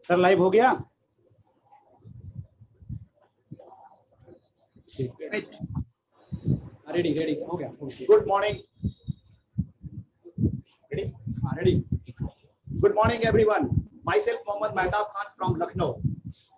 Sir live हो गया? Ready ready हो गया। Good morning. रेडी? हाँ ready. Good morning everyone. Myself Mohammad Mehtab Khan from Lucknow.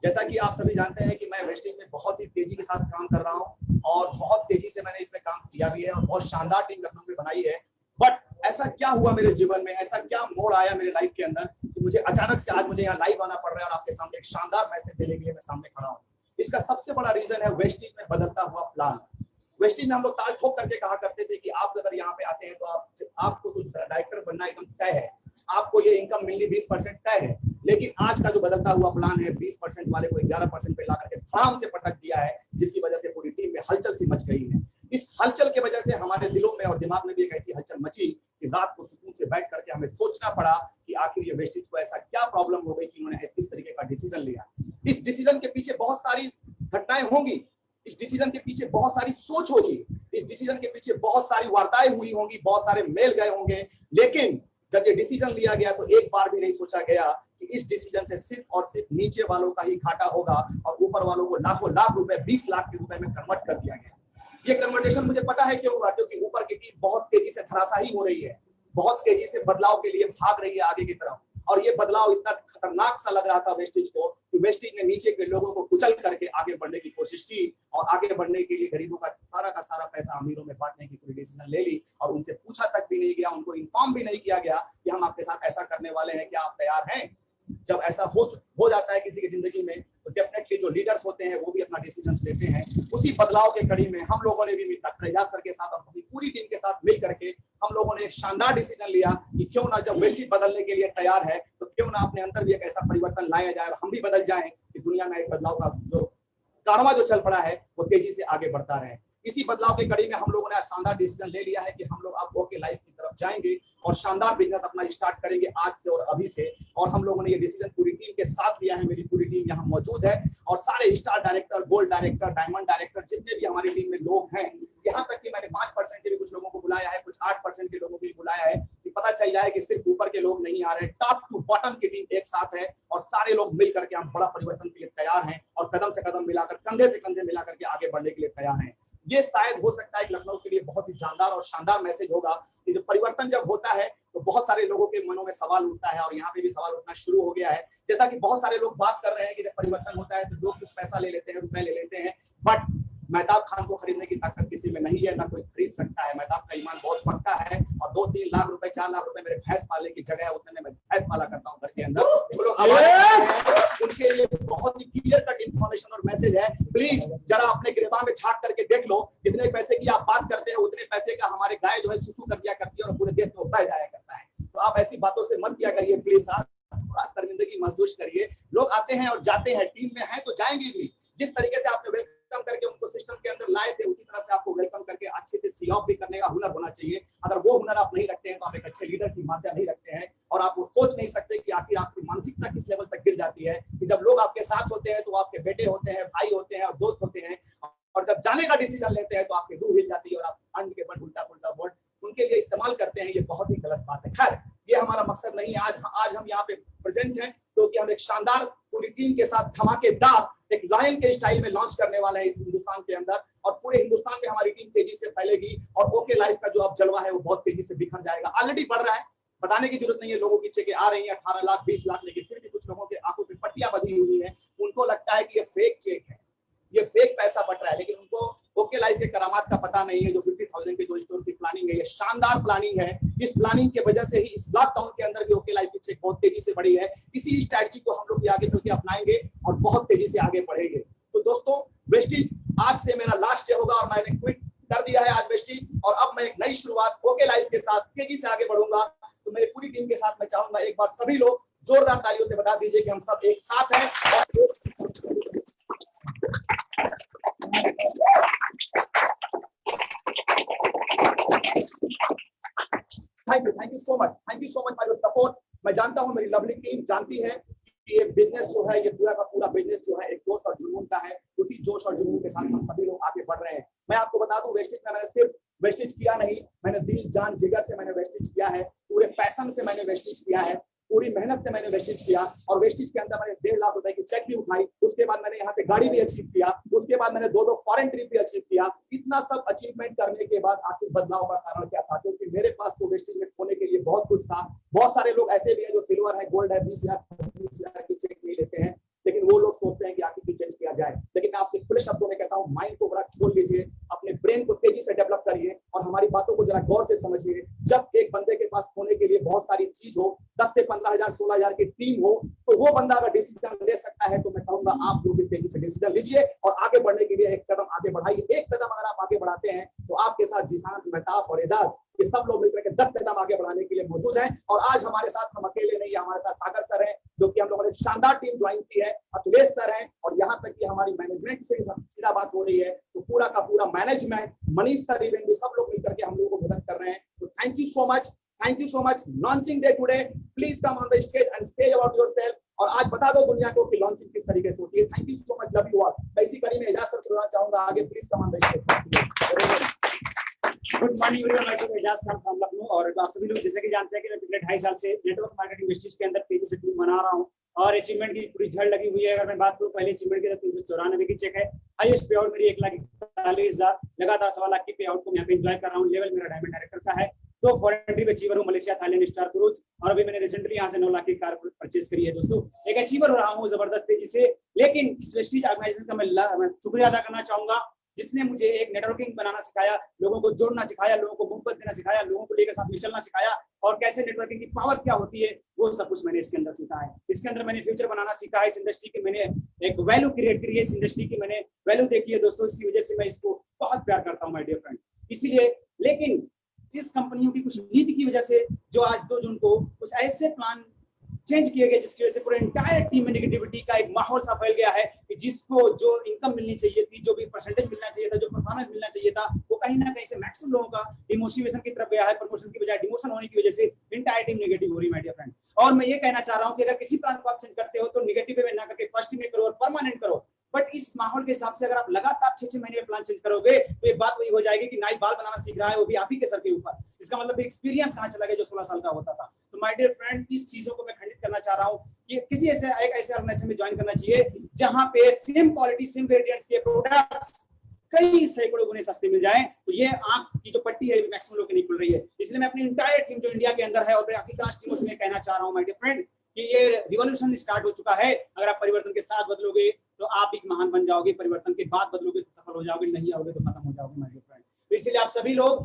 जैसा कि आप सभी जानते हैं कि मैं वेस्टिज में बहुत ही तेजी के साथ काम कर रहा हूं और बहुत तेजी से मैंने इसमें काम किया भी है और बहुत शानदार टीम लखनऊ में बनाई है। बट ऐसा क्या हुआ मेरे जीवन में, ऐसा क्या मोड़ आया मेरे लाइफ के अंदर कि मुझे अचानक से आज मुझे यहाँ लाइव आना पड़ रहा है और आपके सामने एक शानदार मैसेज देने के लिए मैं सामने खड़ा हूँ। इसका सबसे बड़ा रीजन है वेस्टिज में बदलता हुआ प्लान। वेस्टिज में हम लोग ताल ठोक करके कहा करते थे कि आप अगर यहाँ पे आते हैं तो आपको तो डायरेक्टर बनना एकदम तय है, आपको ये इनकम मिलनी 20% तय है। लेकिन आज का जो बदलता हुआ प्लान है 20% वाले को 11% पे ला करके धड़ाम से पटक दिया है, जिसकी वजह से पूरी टीम में हलचल सी मच गई है। इस हलचल की वजह से हमारे दिलों में और दिमाग में भी एक ऐसी हलचल मची कि रात को सुकून से बैठ करके हमें सोचना पड़ा कि आखिर ये वेस्टिज को ऐसा क्या प्रॉब्लम हो गई कि उन्होंने इस तरीके का डिसीजन लिया। इस डिसीजन के पीछे बहुत सारी घटनाएं होंगी, इस डिसीजन के पीछे बहुत सारी सोच होगी, इस डिसीजन के पीछे बहुत सारी वार्ताएं हुई होंगी, बहुत सारे मेल गए होंगे। लेकिन जब ये डिसीजन लिया गया तो एक बार भी नहीं सोचा गया कि इस डिसीजन से सिर्फ और सिर्फ नीचे वालों का ही घाटा होगा और ऊपर वालों को लाखों लाख रुपए 20 लाख के रुपए में कन्वर्ट कर दिया गया। ये कन्वर्टेशन मुझे पता है क्यों हुआ, क्योंकि ऊपर की टीम बहुत तेजी से धराशायी हो रही है, बहुत तेजी से बदलाव के लिए भाग रही है आगे की तरफ। और ये बदलाव इतना खतरनाक सा लग रहा था वेस्टिज को कि वेस्टिज ने नीचे के लोगों को कुचल करके आगे बढ़ने की कोशिश की और आगे बढ़ने के लिए गरीबों का सारा पैसा अमीरों में बांटने की पूरी डिसीजन ले ली और उनसे पूछा तक भी नहीं गया, उनको इन्फॉर्म भी नहीं किया गया कि हम आपके साथ ऐसा करने वाले हैं, क्या आप तैयार हैं। जब ऐसा हो जाता है किसी की जिंदगी में तो डेफिनेटली जो लीडर्स होते हैं वो भी अपना डिसीजन लेते हैं। उसी बदलाव के कड़ी में हम लोगों ने भी डॉक्टर एजाज सर के साथ और अपनी पूरी टीम के साथ मिल करके हम लोगों ने एक शानदार डिसीजन लिया कि क्यों ना जब वेस्टिज बदलने के लिए तैयार है तो क्यों ना अपने अंदर भी एक ऐसा परिवर्तन लाया जाए और हम भी बदल जाएं कि दुनिया में एक बदलाव का जो कारवां जो चल पड़ा है वो तेजी से आगे बढ़ता रहे। इसी बदलाव की कड़ी में हम लोगों ने शानदार डिसीजन ले लिया है कि हम लोग अब ओके लाइफ की तरफ जाएंगे और शानदार बिजनेस अपना स्टार्ट करेंगे आज से और अभी से। और हम लोगों ने ये डिसीजन पूरी टीम के साथ लिया है, मेरी पूरी टीम यहाँ मौजूद है और सारे star director, gold director, diamond director जितने भी हमारी टीम में लोग हैं, यहाँ तक कि मैंने 5% के भी कुछ लोगों को बुलाया है, कुछ 8% के लोगों को भी बुलाया है कि पता चल जाए कि सिर्फ ऊपर के लोग नहीं आ रहे, टॉप टू बॉटम की टीम एक साथ है और सारे लोग मिल करके हम बड़ा परिवर्तन के लिए तैयार हैं और कदम से कदम मिलाकर, कंधे से कंधे मिलाकर के आगे बढ़ने के लिए तैयार हैं। ये शायद हो सकता है कि लखनऊ के लिए बहुत ही जानदार और शानदार मैसेज होगा कि जब परिवर्तन जब होता है तो बहुत सारे लोगों के मनों में सवाल उठता है और यहाँ पे भी सवाल उठना शुरू हो गया है। जैसा कि बहुत सारे लोग बात कर रहे हैं कि जब परिवर्तन होता है तो लोग कुछ पैसा ले लेते हैं, रुपए ले लेते हैं, बट मेहताब खान को खरीदने की ताकत किसी में नहीं है, ना कोई खरीद सकता है। मेहताब का ईमान बहुत पक्का है और 2-3 लाख रुपए, 4 लाख रुपए मेरे भैंस पालने की जगह है, उतने में मैं भैंस पाला करता हूँ घर के अंदर। जो लोग उनके लिए बहुत ही क्लियर कट इन्फॉर्मेशन और मैसेज है। प्लीज जरा अपने गिरबा में झांक करके देख लो, जितने पैसे की आप बात करते हैं उतने पैसे का हमारे गाय जो है सुसु कर दिया करती है और पूरे देश में बह जाया करता है। तो आप ऐसी बातों से मत किया करिए प्लीज, थोड़ा शर्मिंदगी महसूस करिए। लोग आते हैं और जाते हैं, टीम में हैं तो जाएंगे भी। जिस तरीके से आपने वेलकम करके उनको सिस्टम के अंदर लाए थे उसी तरह से आपको वेलकम करके अच्छे से सी ऑफ भी करने का हुनर होना चाहिए। अगर वो हुनर आप नहीं रखते हैं तो आप एक अच्छे लीडर की मात्रा नहीं रखते हैं और आप वो सोच नहीं सकते कि आखिर आपकी मानसिकता किस लेवल तक गिर जाती है कि जब लोग आपके साथ होते हैं तो आपके बेटे होते हैं, भाई होते हैं और दोस्त होते हैं, और जब जाने का डिसीजन लेते हैं तो आपकी रूह हिल जाती है और आप अंड के बल उल्टा पुल्टा वर्ड उनके लिए इस्तेमाल करते हैं। ये बहुत ही गलत बात है। खैर, ये हमारा मकसद नहीं है। आज हम यहाँ पे प्रेजेंट हैं क्योंकि हम एक शानदार पूरी टीम के साथ धमाकेदार एक लायन के स्टाइल में लॉन्च करने वाले हैं हिंदुस्तान के अंदर और पूरे हिंदुस्तान में हमारी टीम तेजी से फैलेगी और ओके लाइफ का जो अब जलवा है वो बहुत तेजी से बिखर जाएगा। ऑलरेडी बढ़ रहा है, बताने की जरूरत नहीं है। लोगों की चेकें आ रही हैं 18 लाख 20 लाख, लेकिन फिर भी कुछ लोगों के आंखों पे पट्टियां बंधी हुई है। उनको लगता है कि ये फेक चेक है, ये फेक पैसा बट रहा है, लेकिन उनको ओके लाइफ के करामात का पता नहीं है। जो 50,000 के जो स्टोर की प्लानिंग है, ये शानदार प्लानिंग है। इस प्लानिंग के वजह से ही इस लॉकडाउन के अंदर भी ओके लाइफ की चेक बहुत तेजी से बढ़ी है। इसी स्ट्रैटेजी को हम लोग भी आगे चल के अपनाएंगे और बहुत तेजी से आगे बढ़ेंगे। तो दोस्तों, वेस्टिज आज से मेरा लास्ट डे होगा और मैंने क्विट कर दिया है आज वेस्टिज और अब मैं एक नई शुरुआत ओके लाइफ के साथ तेजी से आगे बढ़ूंगा। तो मेरी पूरी टीम के साथ मैं चाहूंगा एक बार सभी लोग जोरदार तालियों से बता दीजिए कि हम सब एक साथ हैं। Thank you so much for your support. मैं जानता हूं मेरी लवली टीम जानती है कि ये बिजनेस जो है, ये पूरा का पूरा बिजनेस जो है एक जोश और जुनून का है। उसी जोश और जुनून के साथ हम सभी लोग आगे बढ़ रहे हैं। मैं आपको बता दूं, वेस्टिज में मैंने सिर्फ वेस्टिज किया नहीं, मैंने दिल जान जिगर से मैंने वेस्टिज किया है, पूरे पैशन से मैंने वेस्टिज किया है। पूरी मेहनत से मैंने वेस्टिज किया और वेस्टिज के अंदर मैंने 1.5 लाख रुपए की चेक भी उठाई। उसके बाद मैंने यहाँ पे गाड़ी भी अचीव किया, उसके बाद मैंने 2 फॉरेन ट्रिप भी अचीव किया। इतना सब अचीवमेंट करने के बाद आखिर बदलाव का कारण क्या था? क्योंकि मेरे पास तो वेस्टिज में खोने के लिए बहुत कुछ था। बहुत सारे लोग ऐसे भी हैं जो सिल्वर है, गोल्ड है, 20,000 की चेक नहीं लेते हैं, लेकिन वो लोग सोचते हैं कि आखिर भी चेंज किया जाए। लेकिन मैं आपसे खुले शब्दों में कहता हूँ, माइंड को बड़ा खोल लीजिए, अपने ब्रेन को तेजी से डेवलप करिए और हमारी बातों को जरा गौर से समझिए। जब एक बंदे के पास खोने के लिए बहुत सारी चीज हो, 10 से 15,000 16,000 की टीम हो, तो वो बंदा अगर डिसीजन ले सकता है तो मैं कहूंगा आप लोग भी तेजी से डिसीजन लीजिए और आगे बढ़ने के लिए एक कदम आगे बढ़ाइए। एक कदम अगर आप आगे बढ़ाते हैं तो आपके साथ जिशान, मेहताब और एजाज, ये सब लोग मिलकर के 10 कदम आगे बढ़ाने के लिए मौजूद हैं। और आज हमारे साथ हम अकेले नहीं, हमारे साथ सागर सर हैं, जो कि हम लोगों ने शानदार टीम ज्वाइन की है, अखिलेश सर हैं, और यहाँ तक कि हमारी मैनेजमेंट से सीधा बात हो रही है, तो पूरा का पूरा मैनेजमेंट, मनीष सर, इवन सब लोग मिलकर के हम लोगों को मदद कर रहे हैं। तो thank you so much, thank you so much. Launching day today, please come on the stage and say about yourself, और आज बता दो दुनिया को कि लॉन्चिंग किस तरीके से होती है। Thank you so much, love you all. मैं इसी कड़ी में एजाज सर को बुलाना चाहूंगा आगे, please come on the stage. Good morning everyone, मैं एजाज खान फ्रॉम लखनऊ। और आप सभी लोग जैसे कि जानते हैं कि मैं पिछले 2.5 साल से नेटवर्क मार्केटिंग वेस्टिज के अंदर तेजी से टीम बना रहा हूं और अचीवमेंट की पूरी झड़ लगी हुई है। अगर मैं बात करूं पहले अचीवमेंट की, तो 394 की चेक है, हाईएस्ट पे आउट मेरी 1,41,000, लगातार 1.25 लाख की पे आउट को मैं यहाँ पे एंजॉय कर रहा हूँ। लेवल मेरा डायमंड डायरेक्टर का है, 2 फॉरेन ट्रिप अचीवर हूँ, मलेशिया, थाईलैंड, स्टार क्रूज, और अभी मैंने रिसेंटली यहाँ से 9 लाख की कार परचेज करी है। दोस्तों एक अचीवर हो रहा हूँ जबरदस्त तेजी से। लेकिन इस वेस्टिज ऑर्गेनाइजेशन का मैं शुक्रिया अदा करना चाहूंगा, जिसने मुझे एक नेटवर्किंग बनाना सिखाया, लोगों को जोड़ना सिखाया, लोगों को मोहब्बत देना सिखाया, लोगों को लेकर साथ में चलना सिखाया, और कैसे नेटवर्किंग की पावर क्या होती है वो सब कुछ मैंने इसके अंदर सीखा है। इसके अंदर मैंने फ्यूचर बनाना सीखा है, इस इंडस्ट्री की मैंने एक वैल्यू क्रिएट करी है, इस इंडस्ट्री की मैंने वैल्यू देखी है। दोस्तों इसकी वजह से मैं इसको बहुत प्यार करता हूँ माय डियर फ्रेंड। इसीलिए, लेकिन इस कंपनियों की कुछ नीति की वजह से जो आज 2 जून को कुछ ऐसे प्लान चेंज किए गए जिसकी वजह से पूरे इंटायर टीम में नेगेटिविटी का एक माहौल सा फैल गया है कि जिसको जो इनकम मिलनी चाहिए थी, जो भी परसेंटेज मिलना चाहिए था, जो परफॉर्मेंस मिलना चाहिए था, वो कहीं ना कहीं से मैक्सिमम लोगों का डिमोटिवेशन की तरफ गया है। प्रमोशन की बजाय डिमोशन होने की वजह से इंटायर टीम नेगेटिव हो रही है माय डियर फ्रेंड। और मैं ये कहना चाह रहा हूँ कि अगर किसी प्लान को आप चेंज करते हो तो नेगेटिव में ना करके पॉजिटिव में करो और परमानेंट करो। बट इस माहौल के हिसाब से अगर आप लगातार 6-6 महीने में प्लान चेंज करोगे तो एक बात वही हो जाएगी कि नाई बाल बनाना सीख रहा है, वो भी आप ही के सर के ऊपर। इसका मतलब एक्सपीरियंस कहाँ चला गया जो 16 साल का होता था। तो माय डियर फ्रेंड, इस चीजों को मैं खंडित करना चाह रहा हूँ कि किसी ऐसे ऑर्गेनाइजेशन में ज्वाइन करना चाहिए जहां पे सेम क्वालिटी, सेम वेरिएंट्स के प्रोडक्ट्स कई सैकड़ों गुने सस्ते मिल जाए। तो ये आंख की जो पट्टी है मैक्सिमम लोग की नहीं खुल रही है। इसलिए मैं अपनी इंटायर टीम जो इंडिया के अंदर है और बाकी क्लास टीमों से मैं कहना चाह रहा हूँ माय डियर फ्रेंड कि ये रिवॉल्यूशन स्टार्ट हो चुका है। अगर आप परिवर्तन के साथ बदलोगे तो आप एक महान बन जाओगे, परिवर्तन के बाद बदलोगे तो सफल हो जाओगे, नहीं आओगे तो खत्म हो जाओगे माय डियर फ्रेंड। तो इसलिए आप सभी लोग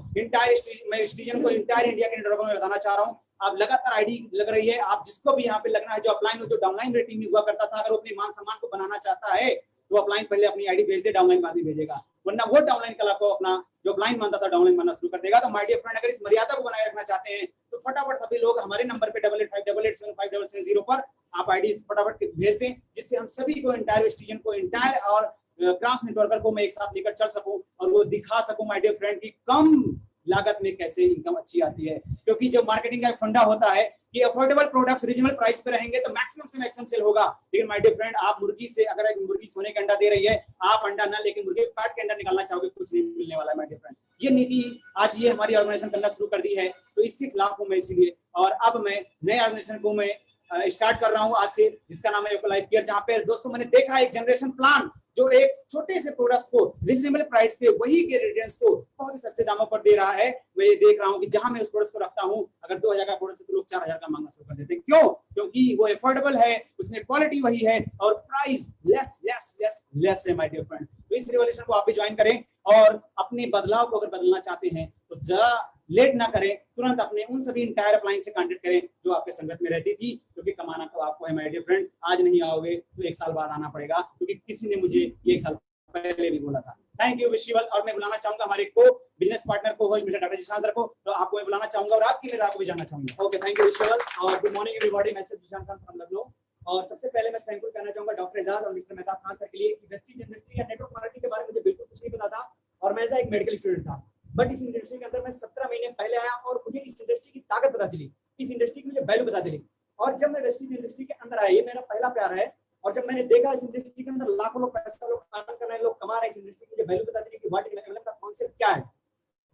मैं इस रीजन को इंटायर इंडिया के नेटवर्क में बताना चाह रहा हूँ, आप लगातार आईडी लग रही है, आप जिसको भी यहाँ पे लगना है, जो अपलाइन हो, जो डाउनलाइन रेटिंग में हुआ करता था, अगर वो अपने मान सम्मान को बनाना चाहता है तो अपलाइन पहले अपनी आईडी भेज दे, डाउनलाइन बाद में भेजेगा, वरना वो डाउनलाइन कल आपको अपना जो अपलाइन मानता था डाउनलाइन मानना शुरू कर देगा। तो माय डियर फ्रेंड, अगर इस मर्यादा को बनाए रखना चाहते हैं तो फटाफट सभी लोग हमारे नंबर पे 8858875770 पर आप आईडी फटाफट भेज दें, जिससे हम सभी को इंटायर स्टेशन को, इंटायर और क्रॉस नेटवर्कर को मैं एक साथ लेकर चल सकूं और वो दिखा सकूं माय डियर फ्रेंड की कम लागत में कैसे इनकम अच्छी आती है। क्योंकि जो मार्केटिंग का एक फंडा होता है कि अफोर्डेबल प्रोडक्ट्स रीजनेबल प्राइस पे रहेंगे तो मैक्सिमम से मैक्सिमम सेल होगा। लेकिन माय डियर फ्रेंड, आप मुर्गी से, अगर एक मुर्गी सोने का अंडा दे रही है, आप अंडा ना लेके मुर्गी काट के अंडा निकालना चाहोगे, कुछ नहीं मिलने वाला है माय डियर फ्रेंड। ये नीति आज ये हमारी ऑर्गेनाइजेशन करना शुरू कर दी है, तो इसके खिलाफ हूं मैं इसीलिए। और अब मैं नए ऑर्गेनाइजेशन को मैं स्टार्ट कर रहा हूं आज से, जिसका नाम है लाइफ केयर, जहां पे दोस्तों मैंने देखा एक जनरेशन प्लान जो एक छोटे से प्रोडक्ट्स को रीजनेबल प्राइस पे वही के रेडियंस को बहुत ही सस्ते दामों पर दे रहा है। मैं ये देख रहा हूँ कि जहां मैं उस प्रोडक्ट्स को रखता हूँ, अगर 2000 का प्रोडक्ट तो लोग 4000 का मांगना शुरू कर देते हैं। क्यों? क्योंकि वो अफोर्डेबल है, उसमें क्वालिटी वही है और price less less less less है माय डियर फ्रेंड। तो इस रिवॉल्यूशन को आप भी ज्वाइन करें और अपने बदलाव को अगर बदलना चाहते हैं तो जरा लेट ना करें, तुरंत अपने उन सभी इंटायर अप्लायंस से कांटेक्ट करें जो आपके संगत में रहती थी, क्योंकि कमाना तो आपको है माय डियर फ्रेंड। आज नहीं आओगे तो 1 साल बाद आना पड़ेगा, क्योंकि किसी ने मुझे 1 साल पहले भी बोला था। थैंक यू विशिवल। और मैं बुलाना चाहूंगा हमारे को बिजनेस पार्टनर को host mister doctor Zeeshan sir को, तो आपको मैं बुलाना चाहूंगा और आपकी मेरा आपको भी जानना चाहूंगा। ओके, थैंक यू विशिवल और गुड मॉर्निंग एवरीबॉडी। मैं जिशान खान फ्रॉम लखनऊ। और सबसे पहले मैं थैंकफुल कहना चाहूंगा डॉक्टर एजाज और मिस्टर मेहताब खान सर के लिए कि वेस्टिज इंडस्ट्री या नेटवर्क मार्केटिंग के बारे में मुझे बिल्कुल कुछ नहीं पता था और मैं एक मेडिकल स्टूडेंट था। बट इस इंडस्ट्री के अंदर मैं 17 महीने पहले आया और मुझे इस इंडस्ट्री की ताकत पता चली, इस इंडस्ट्री की मुझे वैल्यू पता चली। और जब मैं वेस्टिज इंडस्ट्री के अंदर आया, ये मेरा पहला प्यार है, और जब मैंने देखा इस इंडस्ट्री के अंदर लाखों लोग पैसा लोग काम कर रहे हैं, लोग कमा रहे हैं, इस इंडस्ट्री की मुझे वैल्यू पता चली कि व्हाट इज एमएलएम का कॉन्सेप्ट क्या है।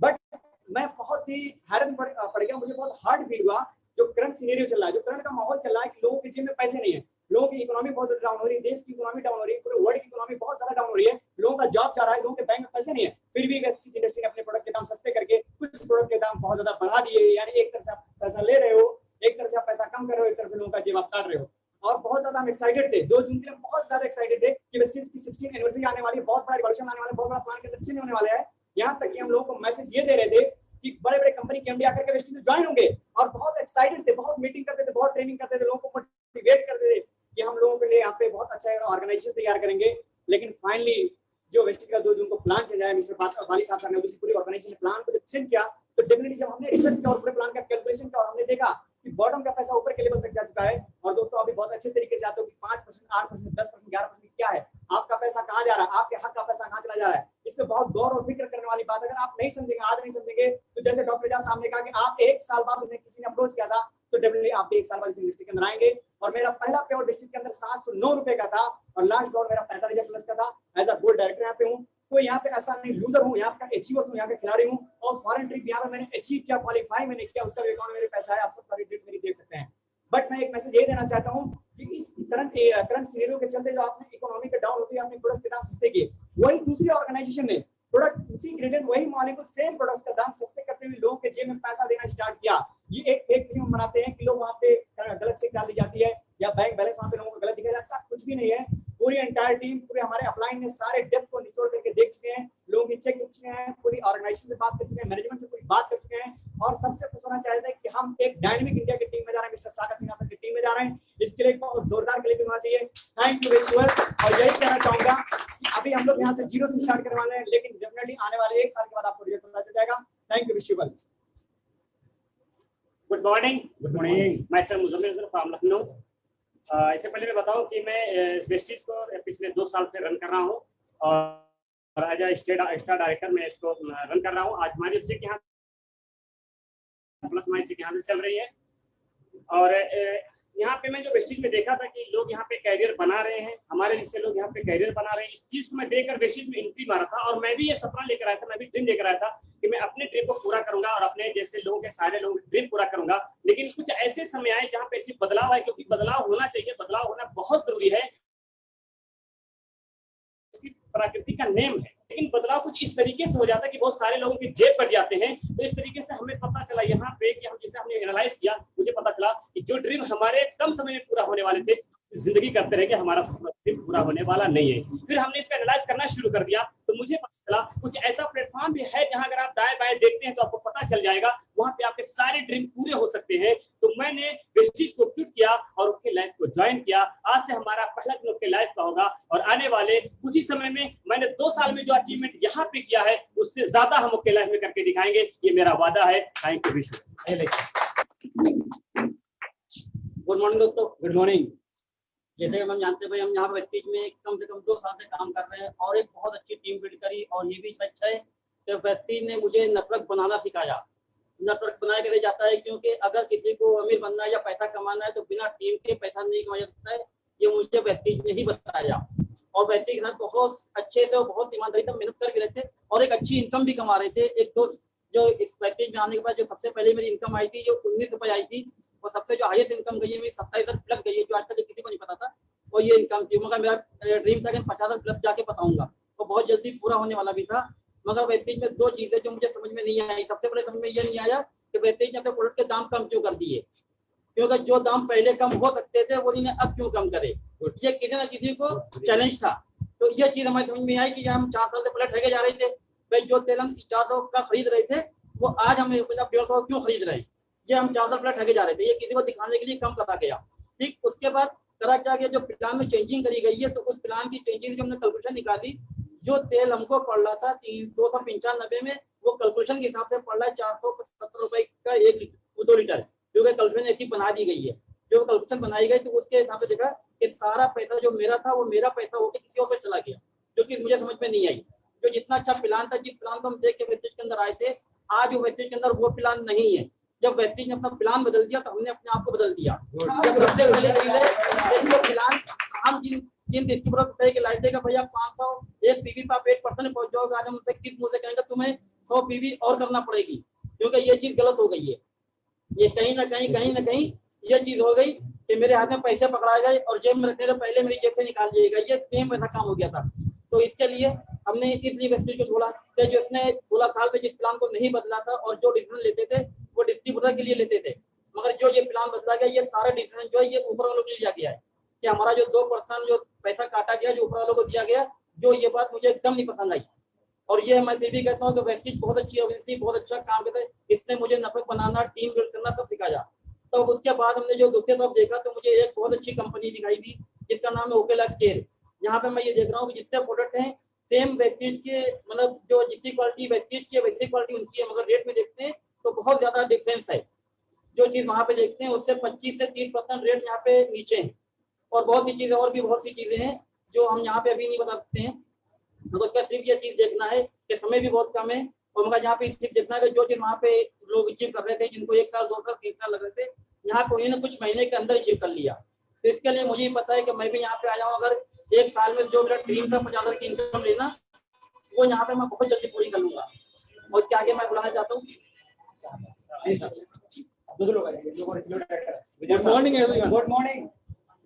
बट मैं बहुत ही हैरान पड़ गया, मुझे बहुत हार्ड फील हुआ जो करंट सिनेरियो चल रहा है, जो करंट का माहौल चल रहा है कि लोगों के जेब में पैसे नहीं है, लोगों की इकोनॉमी बहुत डाउन हो रही है, देश की इकोनॉमी डाउन हो रही है, पूरे वर्ल्ड की इकोनॉमी बहुत ज्यादा डाउन हो रही है, लोगों का जॉब जा रहा है, लोगों के बैंक में पैसे नहीं है, फिर भी इंडस्ट्री ने अपने प्रोडक्ट के दाम सस्ते करके कुछ प्रोडक्ट के दाम बहुत ज्यादा बढ़ा दिए। यानी एक तरफ से आप पैसा ले रहे हो, एक तरफ से आप पैसा कम कर रहे हो, एक तरफ से लोगों का जेब आप काट रहे हो। और बहुत ज्यादा हम एक्साइटेड थे 2 जून के लिए, बहुत ज्यादा एक्साइटेड थे कि वेस्टीज की 16th एनिवर्सरी आने वाली है, बहुत बड़ा रिवॉल्यूशन आने वाला है, बहुत बड़ा प्लान के अंदर चेंज होने वाला है। यहाँ तक कि हम लोगों को मैसेज ये दे रहे थे कि बड़े बड़े कंपनी के एमडी आकर के वेस्टीज में ज्वाइन होंगे, और बहुत एक्साइटेड थे, बहुत मीटिंग करते थे, बहुत ट्रेनिंग करते थे, लोगों को मोटिवेट करते थे कि हम लोगों के लिए यहाँ पे बहुत अच्छा ऑर्गेनाइजेशन तैयार करेंगे। लेकिन फाइनली जो वेस्टीज का 2 जून को प्लान चेंज आया, मिस्टर वाली साहब ने पूरी ऑर्गेनाइजेशन प्लान को जब चेंज किया, तो डेफिनेटली जब हमने रिसर्च किया और पूरे प्लान का कैलकुलेशन किया और हमने देखा कि बॉटम का पैसा ऊपर के लेवल तक जा चुका है। और दोस्तों अभी बहुत अच्छे तरीके से जानते हो कि 5%, 8%, 10%, 11% क्या है, आपका पैसा कहाँ जा रहा है, आपके हक का पैसा कहाँ चला जा रहा है। इसमें बहुत गौर और फिक्र करने वाली बात, अगर आप नहीं समझेंगे, आज नहीं समझेंगे, तो जैसे डॉक्टर एजाज साहब ने कहा कि आप 1 साल बाद उन्हें किसी ने अप्रोच किया था, तो डेफिनेटली आप 1 साल बाद इस इंडस्ट्री के अंदर आएंगे। और मेरा पहला पेवर डिस्ट्रिक्ट के अंदर 709 रुपए का था और लास्ट पेवर मेरा 45,000 प्लस का था। एज अ गोल्ड डायरेक्टर यहाँ पे हूँ, तो यहाँ पे ऐसा नहीं लूजर हूँ, यहाँ का अचीवर हूँ, यहाँ का खिलाड़ी हूँ। और फॉरेन ट्रिप यहाँ पे मैंने अचीव किया, क्वालिफाई मैंने किया, उसका अकाउंट में मेरे पैसा है, आप सब सारी ट्रिप मेरी देख सकते हैं। बट मैं एक मैसेज ये देना चाहता हूँ कि इस करंट सिनेरियो के चलते जो आपने इकोनॉमी के डाउन होती है, आपने प्रोडक्ट्स के दाम सस्ते किए, वही दूसरी ऑर्गेनाइजेशन ने प्रोडक्ट उसी ग्रेडेड वही मालिक को सेम प्रोडक्ट्स का दाम सस्ते करते हुए लोगों के जेब में पैसा देना स्टार्ट किया। ये एक फेक फिल्म बनाते हैं कि लोग वहाँ पे गलत चेक डाल दी जाती है या बैंक बैलेंस वहाँ पे लोगों को गलत दिखाया जाता है, ऐसा कुछ भी नहीं है। पूरी एंटायर टीम, पूरे हमारे अपलाइन ने सारे डेप्थ को निचोड़ करके देख चुके हैं, लोगों की चेक कर चुके हैं, पूरी ऑर्गेनाइजेशन से बात कर चुके हैं, मैनेजमेंट से पूरी बात कर चुके हैं। और सबसे कुछ होना चाहते हैं कि हम एक डायनेमिक इंडिया की टीम में जा रहे हैं, मिस्टर सागर सिंह की टीम में जा रहे हैं। इसके लिए बहुत जोरदार क्लिपिंग होना चाहिए। Thank you very much. और यही कहना चाहूंगा कि अभी हम लोग यहाँ से 0 से स्टार्ट करने वाले हैं, लेकिन डेफिनेटली आने वाले 1 साल के बाद आपको रिजल्ट पता चल जाएगा। Thank you, wish you well. Good morning. Good morning. मैं सर मुजम्मिल फ्रॉम लखनऊ। इससे पहले मैं बताऊं कि मैं वेस्टीज को पिछले 2 साल से रन कर रहा हूं और एज स्टार डायरेक्टर मैं इसको रन कर रहा हूं। आज हमारी चेक यहाँ प्लस हमारी चेक यहाँ से चल रही है। और यहाँ पे मैं जो वेस्टीज में देखा था कि लोग यहाँ पे कैरियर बना रहे हैं, हमारे जैसे लोग यहाँ पे कैरियर बना रहे हैं, इस चीज को मैं देखकर वेस्टीज में एंट्री मारा था। और मैं भी ये सपना लेकर आया था, मैं भी ड्रीम लेकर आया था कि मैं अपने ड्रीम को पूरा करूंगा और अपने जैसे लोगों के सारे लोग ड्रीम पूरा करूंगा। लेकिन कुछ ऐसे समय आए जहाँ पे ऐसी बदलाव आए, क्योंकि बदलाव होना चाहिए, बदलाव होना बहुत जरूरी है, प्रकृति का नेम है। लेकिन बदलाव कुछ इस तरीके से हो जाता है कि बहुत सारे लोगों के जेब कट जाते हैं। तो इस तरीके से हमें पता चला यहाँ पे कि हम जैसे हमने एनालाइज किया, मुझे पता चला कि जो ड्रीम हमारे कम समय में पूरा होने वाले थे, जिंदगी करते रहे कि हमारा ड्रीम पूरा होने वाला नहीं है। फिर हमने इसका एनालाइज करना शुरू कर दिया, तो मुझे पता चला कुछ ऐसा प्लेटफॉर्म भी है जहां अगर आप दाएं बाएं देखते हैं तो आपको पता चल जाएगा, वहां पे आपके सारे ड्रीम पूरे हो सकते हैं। तो मैंने वेस्टीज को क्विट किया और उनके लाइफ को ज्वाइन किया। आज से हमारा पहला दिन उनके लाइफ का होगा और आने वाले कुछ ही समय में मैंने 2 साल में जो अचीवमेंट यहाँ पे किया है उससे ज्यादा हम उनके लाइफ में करके दिखाएंगे, ये मेरा वादा है। Thank you Vishu. Good morning दोस्तों। Good morning. जैसे हम जानते हैं भाई, हम यहाँ वेस्टीज में कम से कम 2 साल से काम कर रहे हैं और एक बहुत अच्छी टीम बिल्ड करी। और ये भी सच है कि वेस्टीज ने मुझे नेटवर्क बनाना सिखाया। नेटवर्क बनाया कैसे जाता है, क्योंकि अगर किसी को अमीर बनना है या पैसा कमाना है तो बिना टीम के पैसा नहीं कमाया जाता है। ये मुझे वेस्टीज ने ही बताया और वेस्टीज के साथ बहुत अच्छे थे, बहुत ईमानदारी से मेहनत कर भी रहे थे और एक अच्छी इनकम भी कमा रहे थे। एक दोस्त जो इस पैकेज में आने के बाद जो सबसे पहले मेरी इनकम आई थी, जो 19 रुपए आई थी, और सबसे जो हाईएस्ट इनकम गई है मेरी 27,000 प्लस गई है, जो आज तक किसी को नहीं पता था। और ये इनकम थी, मगर मेरा ड्रीम था कि 50,000 प्लस जाके बताऊंगा, तो बहुत जल्दी पूरा होने वाला भी था। मगर वेस्टीज में 2 चीजें जो मुझे समझ में नहीं आई। सबसे पहले समझ में ये नहीं आया कि वेस्टीज ने अपने प्रोडक्ट के दाम कम क्यों कर दिए, क्योंकि जो दाम पहले कम हो सकते थे वो इन्हें अब क्यों कम करे। ये किसी ना किसी को चैलेंज था। तो ये चीज हमारी समझ में आई कि हम 4 साल से पहले ठगे जा रहे थे। भाई जो तेल हम 400 का खरीद रहे थे वो आज हम 150 क्यों खरीद रहे हैं, ये हम 4 साल पहले ठगे जा रहे थे। ये किसी को दिखाने के लिए कम करा गया। ठीक, उसके बाद करा क्या गया, जो प्लान में चेंजिंग करी गई है, तो उस प्लान की चेंजिंग जो हमने कैलकुलेशन निकाली, जो तेल हमको पड़ रहा था 295 में, वो कैलकुलेशन के हिसाब से पड़ रहा है 470 रुपए का 2 लीटर, क्योंकि कैलकुलेशन ऐसी बना दी गई है। जो कैलकुलेशन बनाई गई तो उसके हिसाब से देखा कि सारा पैसा जो मेरा था वो मेरा पैसा होकर किसी और पे चला गया, जो कि मुझे समझ में नहीं आई। जो जितना अच्छा प्लान था, जिस प्लान को हम देख के वेस्टेज के अंदर आए थे, आज वो वेस्टेज के अंदर वो प्लान नहीं है। जब वेस्टेज ने अपना प्लान बदल दिया तो हमने अपने आप को बदल दिया। जब सबसे पहले चीज है वो प्लान, हम जिन डिस्ट्रीब्यूटर को कह के लाए थे कि भैया 501 पीवी पर आप 8% पहुंच जाओगे, आज हम उनसे किस मुंह से कहेंगे तुम्हें 100 पीवी और करना पड़ेगी, क्योंकि ये चीज गलत हो गई है। ये कहीं ना कहीं ये चीज हो गई कि मेरे हाथ में पैसे पकड़ाए गए और जेब में रखने से पहले मेरी जेब से निकाल दिएगा, ये सेम वैसा काम हो गया था। तो इसके लिए हमने इसलिए वेस्टेज को छोड़ा कि जो इसने 16 साल से जिस प्लान को नहीं बदला था और जो डिसीजन लेते थे वो डिस्ट्रीब्यूटर के लिए लेते थे, मगर जो ये प्लान बदला गया ये सारे डिसीजन जो है ये ऊपर वालों के लिए लिया गया है कि हमारा जो 2% जो पैसा काटा गया जो ऊपर वालों को दिया गया, जो ये बात मुझे एकदम नहीं पसंद आई। और ये मैं फिर भी कहता हूँ कि वेस्टेज बहुत अच्छी ऑर्गेनाइजेशन, बहुत अच्छा काम करता है, इसने मुझे नेटवर्क बनाना, टीम बिल्ड करना सब सिखाया। तो उसके बाद हमने जो दूसरी तरफ देखा तो मुझे एक बहुत अच्छी कंपनी दिखाई दी जिसका नाम है ओकेलाइफ केयर। यहाँ पे मैं ये देख रहा हूँ कि जितने प्रोडक्ट हैं सेम वेस्टेज के, मतलब जो जितनी क्वालिटी वेस्टेज की है वैसी क्वालिटी उनकी है, मगर रेट में देखते हैं तो बहुत ज्यादा डिफरेंस है। जो चीज वहां पे देखते हैं उससे 25 से 30% रेट यहाँ पे नीचे है। और बहुत सी चीजें और भी बहुत सी चीजें हैं जो हम यहाँ पे अभी नहीं बता सकते हैं, मगर उसका सिर्फ ये चीज देखना है कि समय भी बहुत कम है। और मगर यहाँ पे सिर्फ देखना है कि जो चीज वहाँ पे लोग अचीव कर रहे थे, जिनको 1 साल 2 साल 3 साल लग रहे थे, यहाँ पे उन्होंने कुछ महीने के अंदर अचीव कर लिया। तो इसके लिए मुझे पता है कि मैं भी यहाँ पे आ जाऊँ, अगर 1 साल में जो मेरा ड्रीम था 50,000 की इनकम लेना, वो यहाँ पे मैं बहुत जल्दी पूरी कर लूंगा। और इसके आगे मैं बुलाना चाहता हूँ। Good morning everyone. Good morning.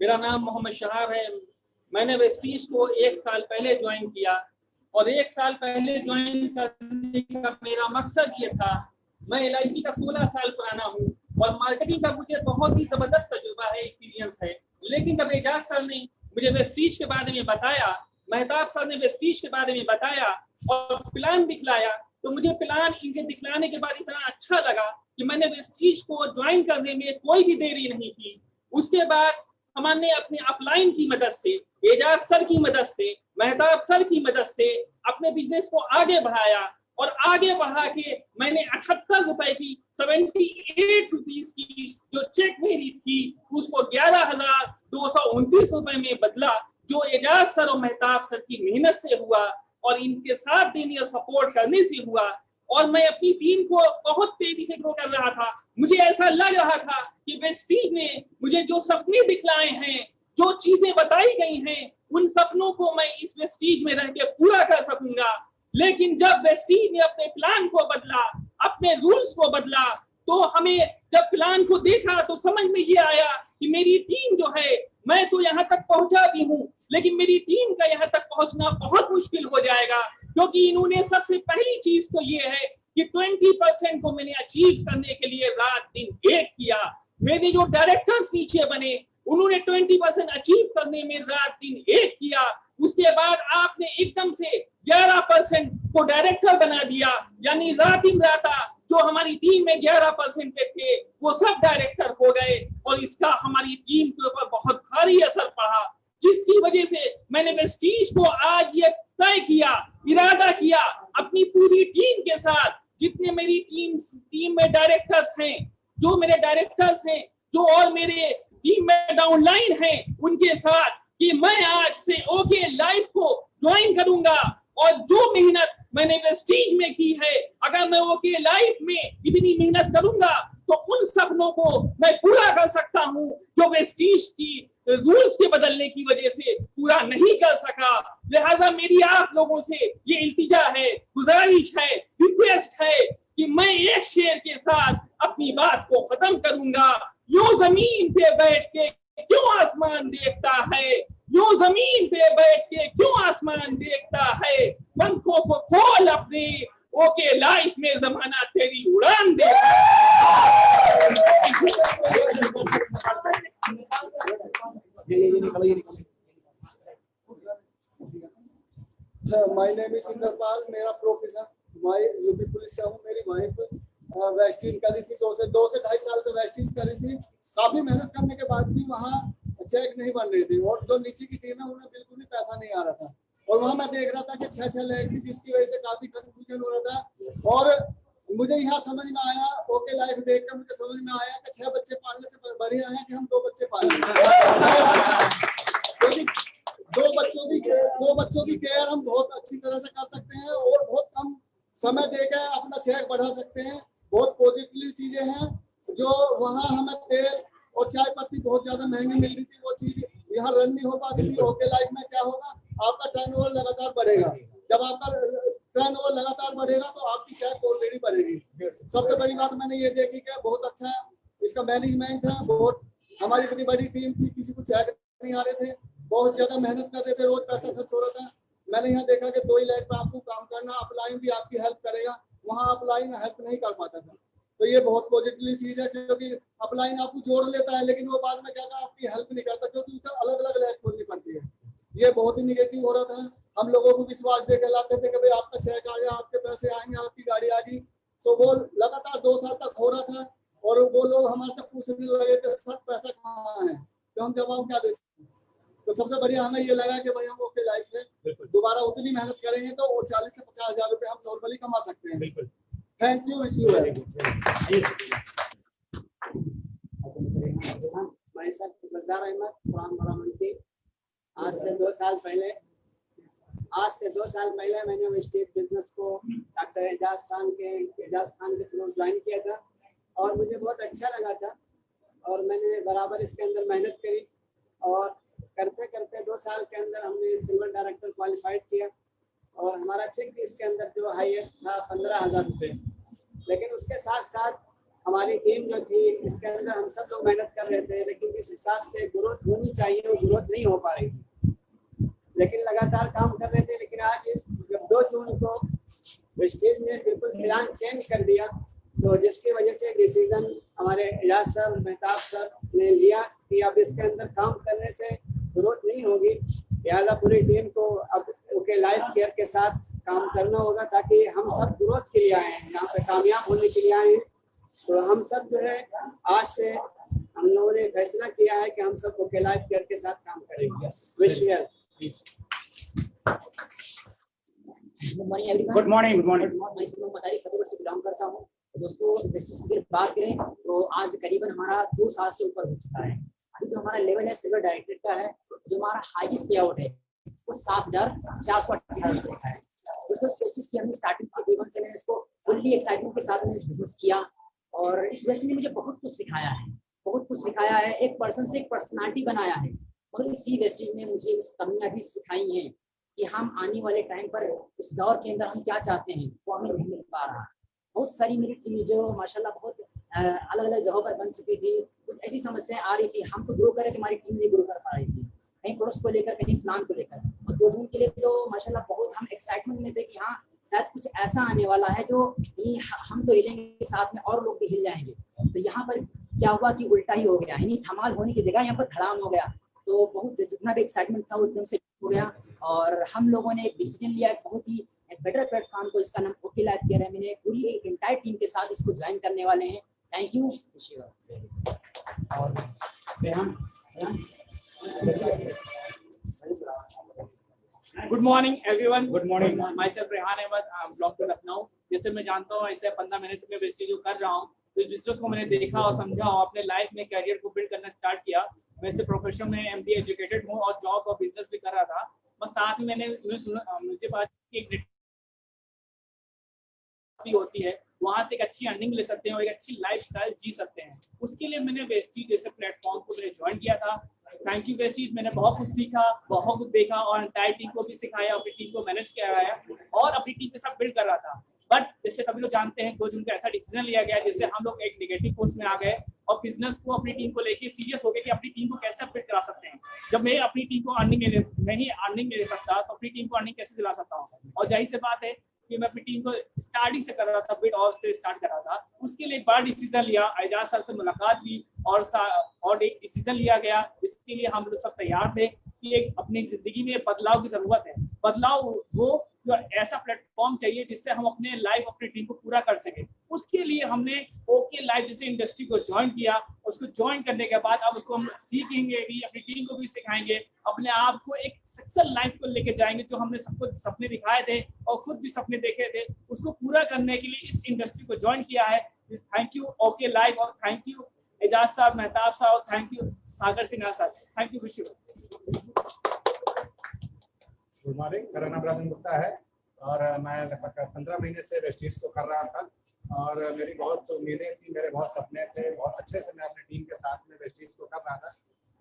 मेरा नाम मोहम्मद शहाब है। मैंने वेस्टीज को 1 साल पहले ज्वाइन किया और 1 साल पहले ज्वाइन करने का मेरा मकसद ये था, मैं LIC का 16 साल पुराना हूँ और मार्केटिंग का मुझे बहुत ही जबरदस्त तजुर्बा है, एक्सपीरियंस है। लेकिन जब एजाज सर ने मुझे वेस्टीज के बारे में बताया, मेहताब सर ने वेस्टीज के बारे में बताया और प्लान दिखलाया, तो मुझे प्लान इनके दिखलाने के बाद इतना अच्छा लगा कि मैंने वेस्टीज को ज्वाइन करने में कोई भी देरी नहीं की। उसके बाद हमने अपने अपलाइन की मदद से, एजाज सर की मदद से, मेहताब सर की मदद से अपने बिजनेस को आगे बढ़ाया और आगे बढ़ा के मैंने 78 रुपए की 78 रुपीज की जो चेक मेरी थी उसको 11,229 रुपए में बदला, जो एजाज सर और मेहताब सर की मेहनत से हुआ और इनके साथ देने और सपोर्ट करने से हुआ। और मैं अपनी टीम को बहुत तेजी से ग्रो कर रहा था। मुझे ऐसा लग रहा था कि वेस्टीज ने मुझे जो सपने दिखलाए हैं, जो चीजें बताई गई हैं, उन सपनों को मैं इस वेस्टीज में रह के पूरा कर सकूंगा। लेकिन जब वेस्टीज ने अपने प्लान को बदला, अपने रूल्स को बदला, तो हमें जब प्लान को देखा तो समझ में ये आया कि मेरी टीम जो है, मैं तो यहाँ तक पहुंचा भी हूँ लेकिन मेरी टीम का यहाँ तक पहुंचना बहुत मुश्किल हो जाएगा, क्योंकि इन्होंने सबसे पहली चीज तो ये है कि 20% को मैंने अचीव करने के लिए रात दिन एक किया। मेरे जो डायरेक्टर्स नीचे बने उन्होंने 20% अचीव करने में रात दिन एक किया। उसके बाद आपने एकदम से 11% को डायरेक्टर बना दिया, यानी रात दिन राता जो हमारी टीम में 11% पे थे वो सब डायरेक्टर हो गए और इसका हमारी टीम के ऊपर बहुत भारी असर पड़ा, जिसकी वजह से मैंने वेस्टीज को आज ये तय किया, इरादा किया अपनी पूरी टीम के साथ, जितने मेरी टीम में डायरेक्टर्स हैं, जो मेरे डायरेक्टर्स हैं, जो और मेरे टीम में डाउनलाइन हैं, उनके साथ कि मैं आज से ओके लाइफ को ज्वाइन करूंगा और जो मेहनत मैंने वेस्टीज में की है, अगर मैं ओके लाइफ में इतनी मेहनत करूंगा तो उन सपनों को मैं पूरा कर सकता हूं जो वेस्टीज की रूल्स के बदलने की वजह से पूरा नहीं कर सका। लिहाजा मेरी आप लोगों से ये इल्तिजा है, गुजारिश है, रिक्वेस्ट है कि मैं एक शेर के साथ अपनी बात को खत्म करूंगा। यूं जमीन पे बैठ के क्यों आसमान देखता है, यूं जमीन पे बैठ के क्यों आसमान देखता है, पंखों को खोल अपने, ओके लाइफ में जमाना तेरी उड़ान दे। माय नेम इज इंद्रपाल, मेरा प्रोफेशन यूपी पुलिस से हूँ। मेरी वाइफ वेस्टीज करी थी, 2 से 2.5 साल से वेस्टीज करी थी। काफी मेहनत करने के बाद भी वहाँ चेक नहीं बन रही थी और जो नीचे की टीम है उन्हें बिल्कुल भी पैसा नहीं आ रहा था। और वहाँ मैं देख रहा था कि 6 लाख थी, जिसकी वजह से काफी कंफ्यूजन हो रहा था। और मुझे यहाँ समझ में आया, ओके लाइफ देखकर मुझे समझ में आया कि 6 बच्चे पालने से बढ़िया है कि हम 2 बच्चे पालें, क्योंकि 2 बच्चों की केयर हम बहुत अच्छी तरह से कर सकते हैं और बहुत कम समय देकर अपना चेक बढ़ा सकते हैं। बहुत पॉजिटिव चीजें हैं जो वहाँ हमें तेल और चाय पत्ती बहुत ज्यादा महंगी मिल रही थी, वो चीज यहाँ रन नहीं हो पाती थी। ओके लाइफ में क्या होगा, आपका टर्नओवर लगातार बढ़ेगा। जब आपका टर्नओवर लगातार बढ़ेगा तो आपकी चेक ऑलरेडी बढ़ेगी। सबसे बड़ी बात मैंने ये देखी कि बहुत अच्छा इसका मैनेजमेंट है। बहुत हमारी इतनी बड़ी टीम थी, किसी को चेक नहीं आ रहे थे, बहुत ज्यादा मेहनत कर रहे थे, रोज पैसा खर्च हो रहा था। मैंने यहाँ देखा कि 2 ही लाख पे आपको काम करना, अपलाइन भी आपकी हेल्प करेगा, वहाँ अपलाइन हेल्प नहीं कर पाता था। तो ये बहुत पॉजिटिव चीज है, क्योंकि अपलाइन आपको जोड़ लेता है लेकिन वो बाद में क्या आपकी हेल्प नहीं करता, क्योंकि उसे अलग अलग लैब खोलनी पड़ती है। ये बहुत ही निगेटिव हो रहा था। हम लोगों को विश्वास दे के लाते थे कि भाई आपका चेक आ गया, आपके पैसे आएंगे, आपकी गाड़ी आ गई। तो वो लगातार 2 साल तक हो रहा था और वो लोग हमारे से पूछने लगे थे सर पैसा कहाँ है, तो हम जवाब क्या देते। तो सबसे बढ़िया हमें ये लगा कि भाई हम ओके लाइफ में दोबारा उतनी मेहनत करेंगे तो 40 से 50 हजार रुपए हम नॉर्मली कमा सकते हैं। Thank you. इस आज से 2 साल पहले मैंने वेस्टेज बिजनेस को डॉक्टर एजाज खान के थ्रू ज्वाइन किया था और मुझे बहुत अच्छा लगा था और मैंने बराबर इसके अंदर मेहनत करी और करते करते 2 साल के अंदर हमने सिल्वर डायरेक्टर क्वालिफाइड किया और हमारा चेक भी इसके अंदर जो हाईएस्ट था 15,000 रुपये। लेकिन उसके साथ साथ हमारी टीम जो थी इसके अंदर हम सब लोग मेहनत कर रहे थे, लेकिन इस हिसाब से ग्रोथ होनी चाहिए वो ग्रोथ नहीं हो पा रही थी, लेकिन लगातार काम कर रहे थे। लेकिन आज जब 2 जून को वेस्टेज ने बिल्कुल प्लान चेंज कर दिया, तो जिसकी वजह से डिसीजन हमारे एजाज सर, मेहताब सर ने लिया कि अब इसके अंदर काम करने से ग्रोथ नहीं होगी, लिहाजा पूरी टीम को अब ओके लाइफ केयर के साथ काम करना होगा, ताकि हम सब ग्रोथ के लिए आए हैं, यहाँ पे कामयाब होने के लिए आए हैं। तो हम सब जो है आज से हम लोगों ने फैसला किया है कि हम सब ओके लाइफ केयर के साथ काम करेंगे। Good morning. मैं इस मदारी फतेहपुर से बिलोंग करता हूँ। दोस्तों इन्वेस्टर्स की बात करें तो आज करीबन हमारा 2 साल से ऊपर हो चुका है। अभी जो हमारा लेवल है सिल्वर डायरेक्टर का है, जो हमारा हाईएस्ट पे आउट है वो 7,418 रुपये का है। दोस्तों कोशिश की हमने स्टार्टिंग के जीवन से मैंने इसको फुल्ली एक्साइटमेंट के साथ मैंने बिजनेस किया और इस वेस्ट ने मुझे बहुत कुछ सिखाया है, एक पर्सन से एक पर्सनालिटी बनाया है। मगर इसी वेस्टेज ने मुझे इस कमियां भी सिखाई हैं कि हम आने वाले टाइम पर इस दौर के अंदर हम क्या चाहते हैं वो हमें नहीं मिल पा रहा। बहुत सारी मेरी टीम जो माशाल्लाह बहुत अलग अलग जगहों पर बन चुकी थी, कुछ ऐसी समस्याएं आ रही थी, हम तो ग्रो कर रहे थे, हमारी टीम नहीं ग्रो कर पा रही थी, कहीं पड़ोस को लेकर, कहीं प्लान को लेकर। और 2 जून के लिए तो माशाल्लाह बहुत हम एक्साइटमेंट में थे कि हाँ शायद कुछ ऐसा आने वाला है जो हम तो हिलेंगे, साथ में और लोग भी हिल जाएंगे। तो यहाँ पर क्या हुआ कि उल्टा ही हो गया, यानी धमाल होने की जगह यहाँ पर धड़ाम हो गया। तो बहुत जितना भी एक्साइटमेंट था वो एकदम से हो गया और हम लोगों ने एक डिसीजन लिया, बहुत ही एक बेटर प्लेटफॉर्म को, इसका नाम ओके लाइफ केयर है। मैंने पूरी इंटायर टीम के साथ इसको ज्वाइन करने वाले हैं। Thank you. Good morning everyone. Good morning. Myself Rehan Ahmed, block to Lucknow. जैसे मैं जानता हूँ ऐसे 15 महीने से मैं वेस्टेज जो कर रहा हूँ, तो इस बिजनेस को मैंने देखा और समझा और अपने लाइफ में कैरियर को बिल्ड करना स्टार्ट किया। मैं इसे प्रोफेशन में MBA एजुकेटेड हूँ और जॉब और बिजनेस भी कर रहा था, बस साथ में मैंने मुझे बात की भी होती है, वहां से एक अच्छी अर्निंग ले सकते हैं और एक अच्छी लाइफस्टाइल जी सकते हैं। उसके लिए मैंने वेस्टेज जैसे प्लेटफॉर्म को मैंने ज्वाइन किया था। Thank you wastage. मैंने बहुत कुछ सीखा, बहुत कुछ देखा और एंटायर टीम को भी सिखाया, अपनी टीम को मैनेज किया है और अपनी टीम के साथ बिल्ड कर रहा था। बट जैसे सभी लोग जानते हैं 2 जून का ऐसा डिसीजन लिया गया जिससे हम लोग एक नेगेटिव पोस्ट में आ गए और बिजनेस को अपनी टीम को लेके सीरियस हो गए कि अपनी टीम को कैसे अपडेट करा सकते हैं। जब मैं अपनी टीम को अर्निंग नहीं ले सकता तो अपनी टीम को अर्निंग कैसे दिला सकता हूँ। और जाहिर सी बात है कि मैं अपनी टीम को स्टार्टिंग से कर रहा था, बिड ऑफ से स्टार्ट कर रहा था। उसके लिए एक बार डिसीजन लिया, एजाज सर से मुलाकात हुई और एक डिसीजन लिया गया। इसके लिए हम लोग सब तैयार थे कि एक अपनी जिंदगी में बदलाव की जरूरत है। बदलाव वो जो ऐसा प्लेटफॉर्म चाहिए जिससे हम अपने लाइफ, अपनी टीम को पूरा कर सके। उसके लिए हमने ओके लाइफ जैसे इंडस्ट्री को ज्वाइन किया। उसको ज्वाइन करने के बाद अब उसको हम सीखेंगे भी, अपनी टीम को भी सिखाएंगे, अपने आप को एक सक्सेस लाइफ को लेके जाएंगे। जो हमने सबको सपने दिखाए थे और खुद भी सपने देखे थे, उसको पूरा करने के लिए इस इंडस्ट्री को ज्वाइन किया है। थैंक यू ओके लाइफ और थैंक यू एजाज साहब, मेहताब साहब और thank you Sagar Sinha sir. Thank you. Good morning. मेरा नाम राजन गुप्ता है और मैं लगभग 15 महीने से वेस्टेज को कर रहा था और मेरी बहुत उम्मीदें थी, मेरे बहुत सपने थे, बहुत अच्छे से मैं अपनी टीम के साथ में वेस्टेज को कर रहा था।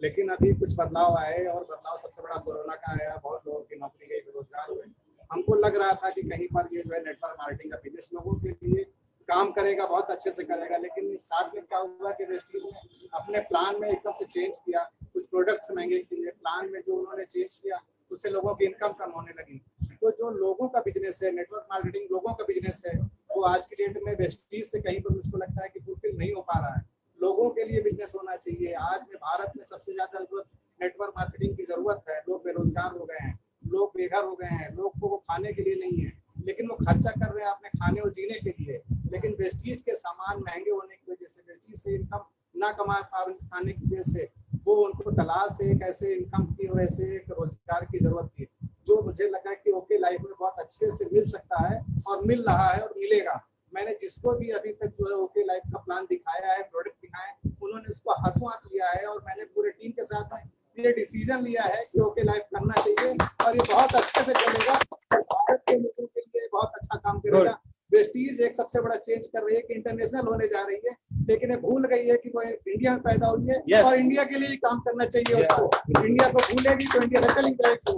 लेकिन अभी कुछ बदलाव आए और बदलाव सबसे बड़ा कोरोना का आया। बहुत लोगों की नौकरी गई, बेरोजगार हुए हमको लग रहा था कि कहीं पर ये जो है नेटवर्क मार्केटिंग का बिजनेस लोगों के लिए काम करेगा, बहुत अच्छे से करेगा, लेकिन साथ में क्या हुआ कि वेस्टीज ने अपने प्लान में एकदम से चेंज किया, कुछ प्रोडक्ट्स महंगे किए, प्लान में जो उन्होंने चेंज किया उससे लोगों की इनकम कम होने लगी। तो जो लोगों का बिजनेस है, नेटवर्क मार्केटिंग लोगों का बिजनेस है, वो आज की डेट में वेस्टीज से कहीं पर मुझको लगता है कि फुलफिल नहीं हो पा रहा है। लोगों के लिए बिजनेस होना चाहिए। आज में भारत में सबसे ज्यादा नेटवर्क मार्केटिंग की जरूरत है। लोग बेरोजगार हो गए हैं, लोग बेघर हो गए हैं, लोग को वो खाने के लिए नहीं है, लेकिन वो खर्चा कर रहे हैं अपने खाने और जीने के लिए। लेकिन वेस्टीज के सामान महंगे होने की वजह से, वेस्टीज से इनकम ना कमा पाने की वजह से वो उनको तलाश है एक ऐसे इनकम की और ऐसे एक रोजगार की जरूरत थी, जो मुझे लगा कि ओके लाइफ में बहुत अच्छे से मिल सकता है और मिल रहा है और मिलेगा। मैंने जिसको भी अभी तक जो है ओके लाइफ का प्लान दिखाया है, प्रोडक्ट दिखाया है, उन्होंने उसको हाथों हाथ लिया है और मैंने पूरे टीम के साथ ये डिसीजन लिया है कि ओके लाइफ करना चाहिए और ये बहुत अच्छे से चलेगा। भारत के लोगों के लिए बहुत अच्छा काम करेगा। वेस्टीज एक सबसे बड़ा चेंज कर रही है कि इंटरनेशनल होने जा रही है, लेकिन ये भूल गई है कि वो इंडिया में पैदा हुई है और इंडिया के लिए ही काम करना चाहिए उसको। इंडिया को भूलेगी तो इंडिया से चली जाएगी।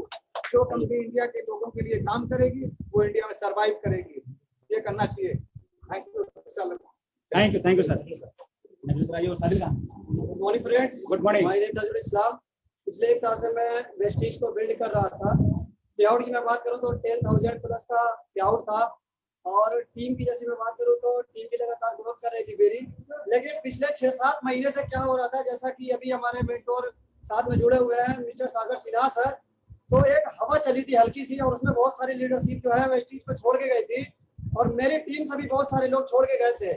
जो कंपनी इंडिया के लोगों के लिए काम करेगी वो इंडिया में सर्वाइव करेगी। ये करना चाहिए। Thank you sir. Thank you sir. Good morning friends. Good morning. My name Nazrul Islam. पिछले एक साल से मैं वेस्टीज को बिल्ड कर रहा था। पेआउट की मैं बात करूं तो 10,000 प्लस का पेआउट था और टीम की जैसे मैं बात करूं तो टीम भी लगातार ग्रोथ कर रही थी मेरी। लेकिन पिछले 6-7 महीने से क्या हो रहा था, जैसा कि अभी हमारे मेंटोर साथ में जुड़े हुए हैं मिस्टर सागर सिन्हा सर, तो एक हवा चली थी हल्की सी और उसमें बहुत सारी लीडरशिप जो है वेस्टीज को छोड़ के गई थी और मेरी टीम से भी बहुत सारे लोग छोड़ के गए थे।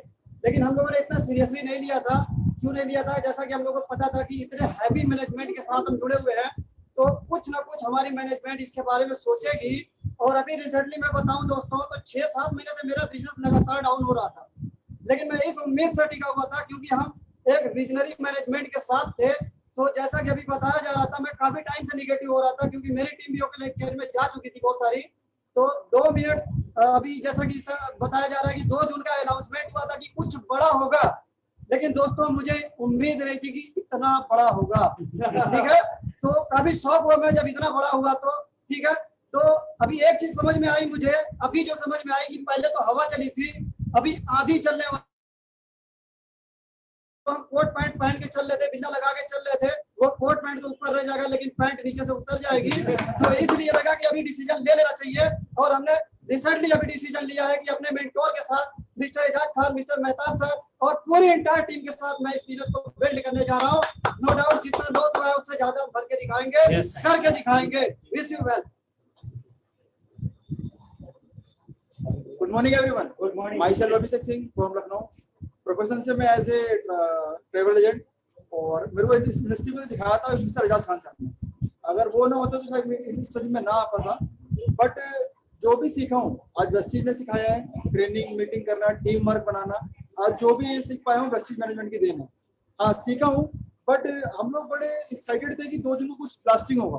लेकिन हम लोगों ने इतना सीरियसली नहीं लिया था। क्यों नहीं लिया था? जैसा कि हम लोगों को पता था कि इतने हैवी मैनेजमेंट के साथ हम जुड़े हुए हैं तो कुछ ना कुछ हमारी मैनेजमेंट इसके बारे में सोचेगी। और अभी रिसेंटली मैं बताऊं दोस्तों तो 6-7 महीने से मेरा बिजनेस लगातार डाउन हो रहा था, लेकिन मैं इस उम्मीद से टिका हुआ था क्योंकि हम एक विजनरी मैनेजमेंट के साथ थे। तो जैसा कि अभी बताया जा रहा था, मैं काफी टाइम से निगेटिव हो रहा था क्योंकि मेरी टीम भी ओके केयर में जा चुकी थी बहुत सारी। तो 2 मिनट अभी जैसा कि बताया जा रहा है कि 2 जून का अनाउंसमेंट हुआ था कि कुछ बड़ा होगा, लेकिन दोस्तों मुझे उम्मीद नहीं थी कि इतना बड़ा होगा। ठीक है, तो काफी शौक हुआ मैं जब इतना बड़ा हुआ तो। ठीक है, तो अभी एक चीज समझ में आई मुझे, अभी जो समझ में आई कि पहले तो हवा चली थी, अभी आंधी चलने वाली। तो हम कोट पैंट पहन के चल रहे थे, बिल्ला लगा के चल रहे थे, वो कोट पैंट तो ऊपर रह जाएगा लेकिन पैंट नीचे से उतर जाएगी। तो इसलिए लगा कि अभी डिसीजन ले लेना चाहिए और हमने रिसेंटली अभी डिसीजन लिया है कि अपने मेंटोर के साथ mister Ejaz Khan, mister Mehtab sir और पूरी एंटायर टीम के साथ मैं इस बिजनेस को बिल्ड करने जा रहा हूँ। नो डाउट जितना लॉस हुआ है उससे ज्यादा हम भर के दिखाएंगे, करके दिखाएंगे। Wish you well. Good morning everyone. Good morning. My self Abhishek Singh from Lucknow. Profession से मैं एज ए ट्रेवल एजेंट, और मेरे को इस इंडस्ट्री को दिखाया था मिस्टर एजाज खान साहब ने। अगर वो ना होते तो शायद मैं इंडस्ट्री में ना आ पाता। बट जो भी सीखा हूँ आज वेस्टीज ने सिखाया है, ट्रेनिंग, मीटिंग करना, टीम वर्क बनाना, आज जो भी सीख पाया हूँ वेस्टीज मैनेजमेंट की देन है। हाँ सीखा हूँ, बट हम लोग बड़े एक्साइटेड थे कि 2 जून को कुछ ब्लास्टिंग होगा,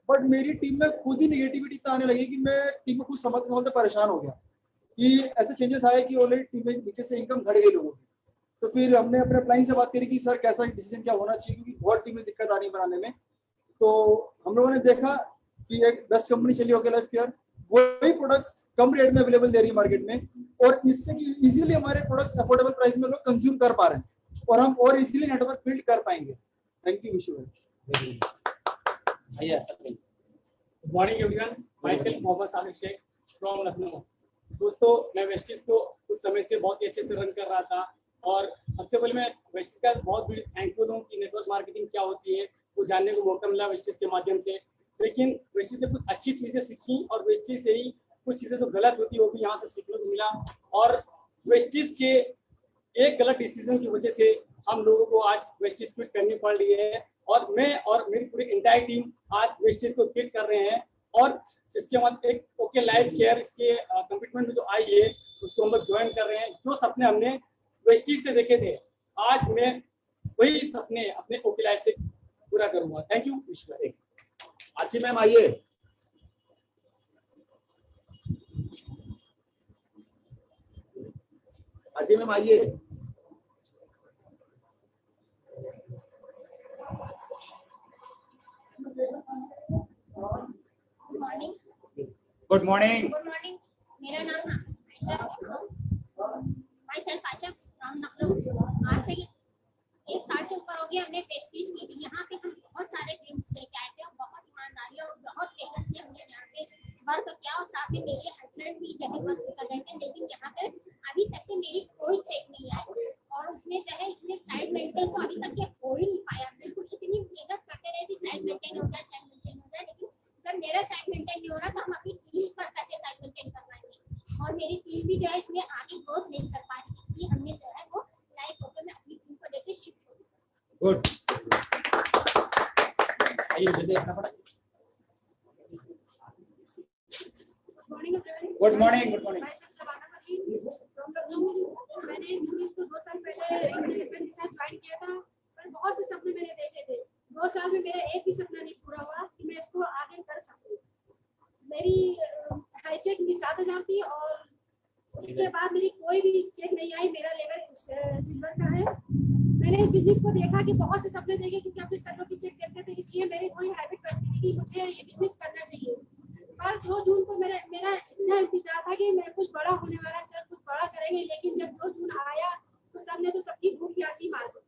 बट मेरी टीम में खुद ही निगेटिविटी आने लगी कि मैं टीम में कुछ समझते परेशान हो गया कि ऐसे चेंजेस आए कि ऑलरेडी टीम में नीचे से इनकम घट गई लोगों की। तो फिर हमने अपने क्लाइंट से बात करी कि सर कैसा डिसीजन क्या होना चाहिए, क्योंकि बहुत टीम में दिक्कत आ रही बनाने में। तो हम लोगों ने देखा कि एक बेस्ट कंपनी चली ओके लाइफ केयर, वही प्रोडक्ट्स कम रेट में अवेलेबल दे रही है मार्केट में, और इससे कि इजीली हमारे प्रोडक्ट्स अफोर्डेबल प्राइस में लोग कंज्यूम कर पा रहे हैं और हम और इजीली नेटवर्क बिल्ड कर पाएंगे। Thank you. Wish you well. Good morning everyone, myself Mohammad Sabiq Shaikh from Lucknow. दोस्तों मैं वेस्टीज को कुछ समय से बहुत ही अच्छे से रन कर रहा था और सबसे पहले मैं वेस्टीज का बहुत बड़ी थैंकफुल हूँ कि नेटवर्क मार्केटिंग क्या होती है वो जानने को मौका मिला वेस्टीज के माध्यम से। लेकिन वेस्टीज ने कुछ अच्छी चीज़ें सीखी और वेस्टीज से ही कुछ चीज़ें जो गलत होती है वो भी यहाँ से सीखने को मिला। और वेस्टीज के एक गलत डिसीजन की वजह से हम लोगों को आज वेस्टीज क्विट करनी पड़ रही है और मैं और मेरी पूरी एंटायर टीम आज वेस्टीज को क्विट कर रहे हैं। और इसके बाद एक ओके लाइफ केयर इसके कमिटमेंट में जो आई है उसको हम लोग ज्वाइन कर रहे हैं। जो सपने हमने वेस्टीज से देखे थे आज मैं वही सपने अपने ओके लाइफ से पूरा करूंगा। Thank you. विश्व अच्छी मैम आइए। अच्छी मैम आइए। Good morning. Good morning. Good morning. मेरा नाम आयशा है। My self Ayesha from Lucknow. आज से 1 साल से ऊपर हो गया हमने पेस्ट्रीज की थी। यहाँ पे हम बहुत सारे ड्रिंक्स लेके आए थे और बहुत ईमानदारी और बहुत मेहनत से हमने यहाँ पे वर्क किया और साथ में मेरे हस्बैंड भी यही वर्क कर रहे थे, लेकिन यहाँ पे अभी तक के मेरी कोई चेक नहीं आई और उसमें जो है इसमें साइड मेंटेन तो अभी तक के हो ही नहीं पाया। बिल्कुल इतनी मेहनत करते रहे कि साइड मेंटेन हो जाए, साइड मेंटेन हो जाए, लेकिन जब मेरा साइड मेंटेन नहीं हो रहा तो हम अपनी टीम पर कैसे साइड मेंटेन कर पाएंगे। और मेरी टीम भी जो है इसमें आगे ग्रोथ नहीं कर पा रही, इसलिए हमने जो है वो लाइव फोटो में अपनी टीम को लेकर शिफ्ट हो गया। Good. Good morning. Good morning. मैंने बिजनेस को 2 साल पहले के साथ ज्वाइन किया था, पर बहुत से सपने मैंने देखे थे। 2 साल में मेरा एक भी सपना नहीं पूरा हुआ कि मैं इसको आगे कर सकूं। मेरी हाई चेक भी 7,000 थी और उसके बाद मेरी कोई भी चेक नहीं आई। मेरा लेवल सिल्वर का है। मैंने इस बिजनेस को देखा कि बहुत से सपने देखे, क्योंकि अपने सरों की चेक देखते थे, इसलिए मेरी थोड़ी हैबिट बनती थी कि मुझे ये बिजनेस करना चाहिए। पर 2 जून को मेरा इतना इंतजार था कि मैं कुछ बड़ा होने वाला है, सर कुछ बड़ा करेंगे, लेकिन जब 2 जून आया तो सर ने तो सबकी भूख प्यासी मार दी।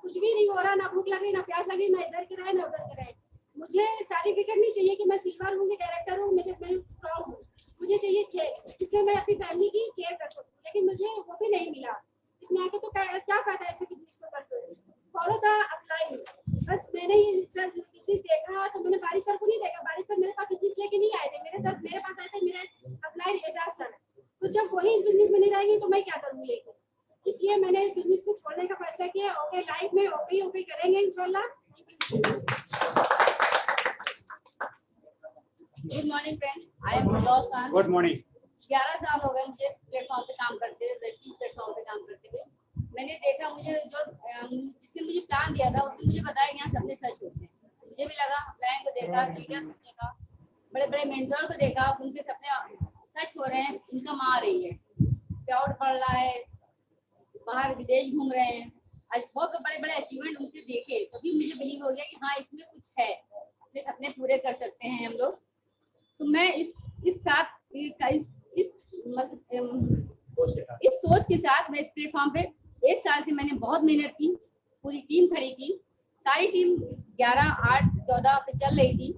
कुछ भी नहीं हो रहा, ना भूख लग रही, ना प्यास लग रही, ना इधर के रहे ना उधर के रहे। मुझे सर्टिफिकेट नहीं चाहिए कि मैं सिल्वर हूँ, डायरेक्टर हूँ, मैं स्ट्रॉन्ग हूँ। मुझे चाहिए चेक जिससे मैं अपनी फैमिली की केयर कर सकूँ, लेकिन मुझे वो भी नहीं मिला। इसमें आके तो क्या फायदा ऐसे बिजनेस को करते हुए। Follow the upline. बस मैंने ये सर बिजनेस देखा तो मैंने बारिश सर को नहीं देखा। बारिश सर मेरे पास बिजनेस लेके नहीं आए थे, मेरे पास आए थे मेरे अपलाइन एजाज सर। तो जब वही इस बिजनेस में नहीं रहेंगे तो मैं क्या करूँगी लेके, इसलिए मैंने इस बिजनेस को छोड़ने का फैसला किया। ओके लाइफ में ओके करेंगे इंशाल्लाह। Good morning friends, I am Firdaus Khan. Good morning. 11 साल हो गए मुझे इस प्लेटफॉर्म पे काम करते हुए, प्रेस्टीज प्लेटफॉर्म पे काम करते हुए। मैंने देखा, मुझे जो जिसने मुझे प्लान दिया था उसने मुझे बताया कि यहाँ सपने सच होते हैं। मुझे भी लगा, प्लान को देखा, लीडर्स को देखा, बड़े बड़े मेंटोर को देखा, उनके सपने सच हो रहे हैं, इनकम आ रही है, पेआउट बढ़ रहा है, बाहर विदेश घूम रहे हैं। आज बहुत बड़े बड़े अचीवमेंट उनके देखे, तभी मुझे बिलीव हो गया कि हाँ इसमें कुछ है, अपने सपने पूरे कर सकते हैं हम लोग। तो मैं इस सोच के साथ मैं इस प्लेटफॉर्म पे 1 साल से मैंने बहुत मेहनत की, पूरी टीम खड़ी की। सारी टीम 11, 8, 14 पे चल रही थी,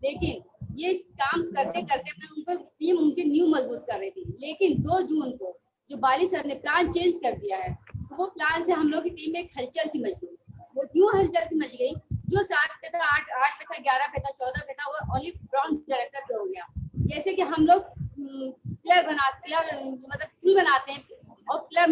लेकिन ये काम करते करते मैं उनको टीम उनकी न्यू मजबूत कर रही थी। लेकिन 2 जून को जो बाली सर ने प्लान चेंज कर दिया है, तो वो प्लान से हम लोग की टीम में एक हलचल सी मच गई। वो क्यों हलचल सी मच गई? जो 7 पे था, 8 पे था, 11 पे था, 14 पे था, वो ओनली ब्राउन डायरेक्टर पे हो गया। जैसे कि हम लोग प्लेयर मतलब पुल बनाते हैं और प्लेयर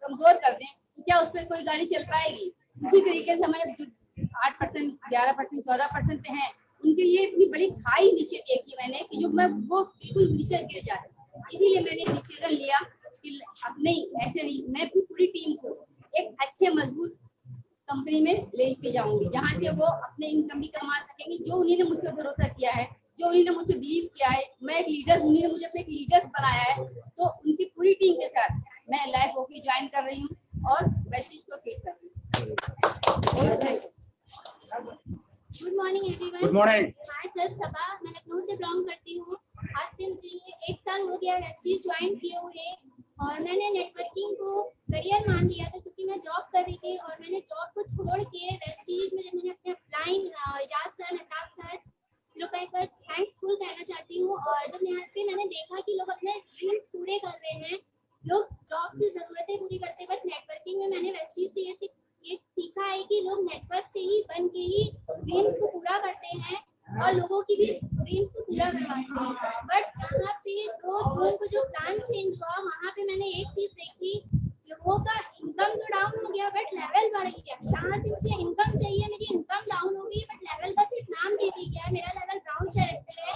कमजोर कर दें तो क्या उस पर कोई गाड़ी चल पाएगी? उसी तरीके से हमें 8%, 11%, 14% पे हैं, उनके लिए इतनी बड़ी खाई नीचे देखी मैंने कि जो मैं वो बिल्कुल नीचे गिर जाए। इसीलिए मैंने डिसीजन लिया कि अपने ऐसे नहीं, मैं अपनी पूरी टीम को एक अच्छे मजबूत कंपनी में लेके जाऊंगी, जहाँ से वो अपने इनकम भी कमा सकेंगे। जो उन्होंने मुझ पर भरोसा किया है, जो उन्होंने मुझ पर बिलीव किया है, मैं एक लीडर, उन्होंने मुझे अपने एक लीडर्स बनाया है, तो उनकी पूरी टीम के साथ मैं लाइफ ओके ज्वाइन कर रही हूँ और प्रेस्टीज को फीड कर रही हूँ। Good morning everyone. Good morning. Myself Saba, मैं लखनऊ से बिलोंग करती हूँ। आज से मुझे 1 साल हो गया प्रेस्टीज ज्वाइन किए हुए और मैंने नेटवर्किंग को करियर मान लिया था, क्योंकि मैं जॉब कर रही थी और मैंने जॉब को छोड़ के प्रेस्टीज में जब मैंने अपने अपलाइन एजाज सर, नटाफ सर लोग का एक बार थैंकफुल कहना चाहती हूँ। और जब यहाँ पे मैंने देखा कि लोग अपने ड्रीम्स पूरे कर रहे हैं, लोग जॉब की जरूरतें पूरी करते हैं, बट नेटवर्किंग में मैंने प्रेस्टीज से ये सीखा है कि लोग नेटवर्क से ही बन के ही ड्रीम्स को पूरा करते हैं और लोगों की भी ड्रीम्स को पूरा करवाते हैं। बट यहाँ पे 2 जून को जो प्लान चेंज हुआ, वहाँ पे मैंने एक चीज देखी, लोगों का इनकम तो डाउन हो गया बट लेवल बढ़ गया। जहाँ से मुझे इनकम चाहिए, मेरी इनकम डाउन हो गई बट लेवल का सिर्फ नाम दे दी गया। मेरा लेवल ब्राउन शेड पे है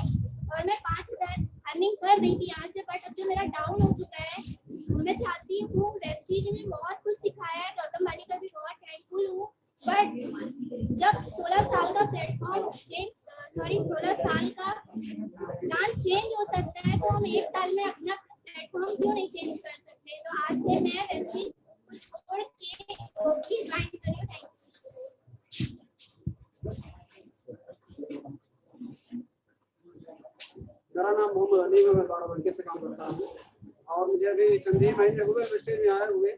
और मैं 5,000 अर्निंग कर रही थी यहाँ से, बट अब जो मेरा डाउन हो चुका है, मैं चाहती हूँ प्रेस्टीज में बहुत कुछ सिखाया है, गौतम वाली का भी बहुत थैंकफुल हूँ। बट जब 16 साल का प्लेटफॉर्म 16 साल का प्लान चेंज हो सकता है, तो हम 1 साल में अपना प्लेटफॉर्म क्यों नहीं चेंज कर सकते? तो आज से मैं प्रेस्टीज छोड़ के ओके ज्वाइन कर रही हूँ। Thank you. मेरा नाम मोहम्मद अली है, मैं बाराबंकी से काम करता हूँ और मुझे अभी चंद ही महीने हुए वेस्टेज में आए हुए,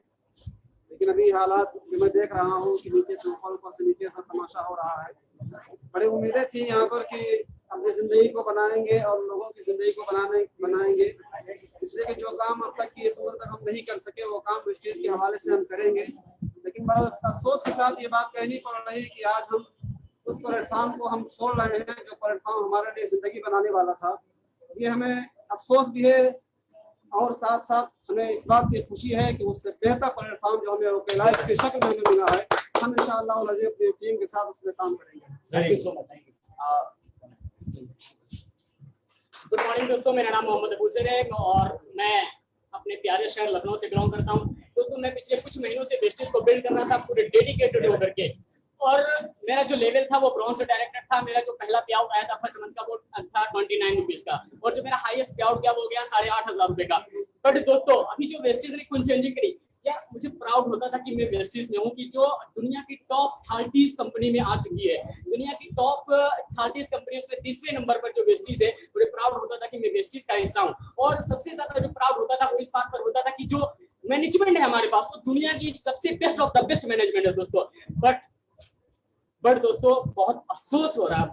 लेकिन अभी हालात जो मैं देख रहा हूँ कि नीचे से ऊपर से नीचे से तमाशा हो रहा है। बड़ी उम्मीदें थी यहाँ पर कि अपनी जिंदगी को बनाएंगे और लोगों की जिंदगी को बनाएंगे, इसलिए कि जो काम अब तक की इस उम्र तक हम नहीं कर सके वो काम वेस्टेज के हवाले से हम करेंगे। लेकिन बड़ा अफसोस के साथ ये बात कहनी पड़ रही है कि आज हम उस प्लेटफॉर्म को हम छोड़ रहे हैं जो प्लेटफॉर्म हमारे लिए जिंदगी बनाने वाला था। ये हमें अफसोस भी है और साथ साथ हमें इस बात की खुशी है कि उससे बेहतर प्लेटफॉर्म जो हमें ओके लाइफ की शक्ल में हमें मिला है, हम इंशाअल्लाह अपनी टीम के साथ उसमें काम करेंगे। Thank you so much. Good morning दोस्तों, मेरा नाम मोहम्मद अबूजर है और मैं अपने प्यारे शहर लखनऊ से बिलोंग करता हूँ। दोस्तों मैं पिछले कुछ महीनों से वेस्टेज को बिल्ड कर रहा था पूरे डेडिकेटेड होकर के, और मेरा जो लेवल था वो ब्रॉन्ज डायरेक्टर था। मेरा जो पहला पे आउट आया था फर्स्ट मंथ का वो था 29 रुपीज का, और जो मेरा हाईएस्ट पे आउट गया वो गया 8,500 रुपए का। बट दोस्तों अभी जो वेस्टेज ने कुछ चेंजिंग करी, यार मुझे प्राउड होता था कि मैं वेस्टेज में हूँ कि जो दुनिया की टॉप 30 कंपनी में आ चुकी है। दुनिया की टॉप 30 कंपनी में 30वें नंबर पर जो वेस्टेज है, मुझे प्राउड होता था कि मैं वेस्टेज का हिस्सा हूँ। और सबसे ज्यादा जो प्राउड होता था वो इस बात पर होता था कि जो मैनेजमेंट है हमारे पास वो दुनिया की सबसे best of the best management है दोस्तों। बट दोस्तों बहुत अफसोस हो रहा है,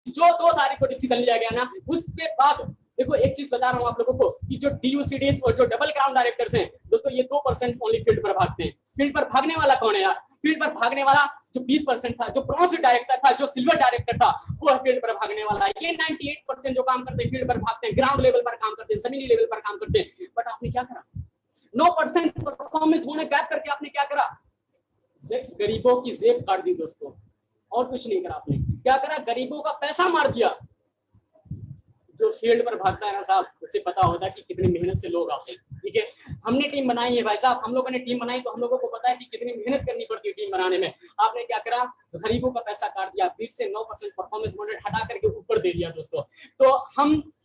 जो 2 तारीख को डिसीजन लिया गया ना, उसके बाद देखो एक चीज बता रहा हूँ आप लोगों को कि जो DUCDs और जो डबल क्राउन डायरेक्टर्स हैं दोस्तों, ये 2% ओनली फील्ड पर भागते हैं। फील्ड पर भागने वाला कौन है यार? फील्ड पर भागने वाला जो 20% था, जो ब्रॉन्ज डायरेक्टर था, जो सिल्वर डायरेक्टर था, वो फील्ड पर भागने वाला है। ये 98% जो काम करते हैं फील्ड पर भागते हैं, ग्राउंड लेवल पर काम करते हैं, जमीनी लेवल पर काम करते हैं। बट आपने क्या करा? 9% परफॉर्मेंस बोनस गैप करके आपने क्या करा? सिर्फ गरीबों की जेब काट दी दोस्तों, और कुछ नहीं करा आपने। क्या करा? गरीबों का पैसा मार दिया। जो फील्ड पर भागता है ना साहब, उससे पता होता है कि कितनी मेहनत से लोग आते हैं। ठीक है, हमने टीम बनाई है भाई साहब, हम लोगों ने टीम बनाई तो हम लोगों को पता है कि कितनी मेहनत करनी पड़ती है टीम बनाने में। आपने क्या करा? गरीबों का पैसा काट दिया, बीच से 9% परफॉर्मेंस बोनस हटा करके ऊपर दे दिया दोस्तों। तो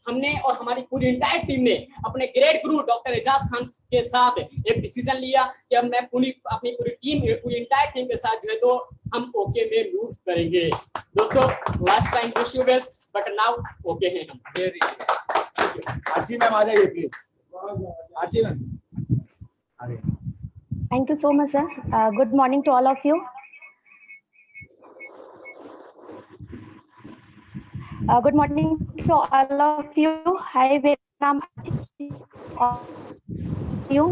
हमने और हमारी पूरी इंटायर टीम ने अपने ग्रेट गुरु डॉक्टर एजाज खान के साथ एक डिसीजन लिया कि अब मैं अपनी पूरी टीम, पूरी इंटायर टीम के साथ जो है तो हम ओके में मूव करेंगे दोस्तों। Last time wish you best, but now okay हैं हम। आरजी मैम आ जाइए please. RG ma'am Thank you so much, sir. Good morning to all of you. Good morning to all of you. Hi, मेरा नाम you.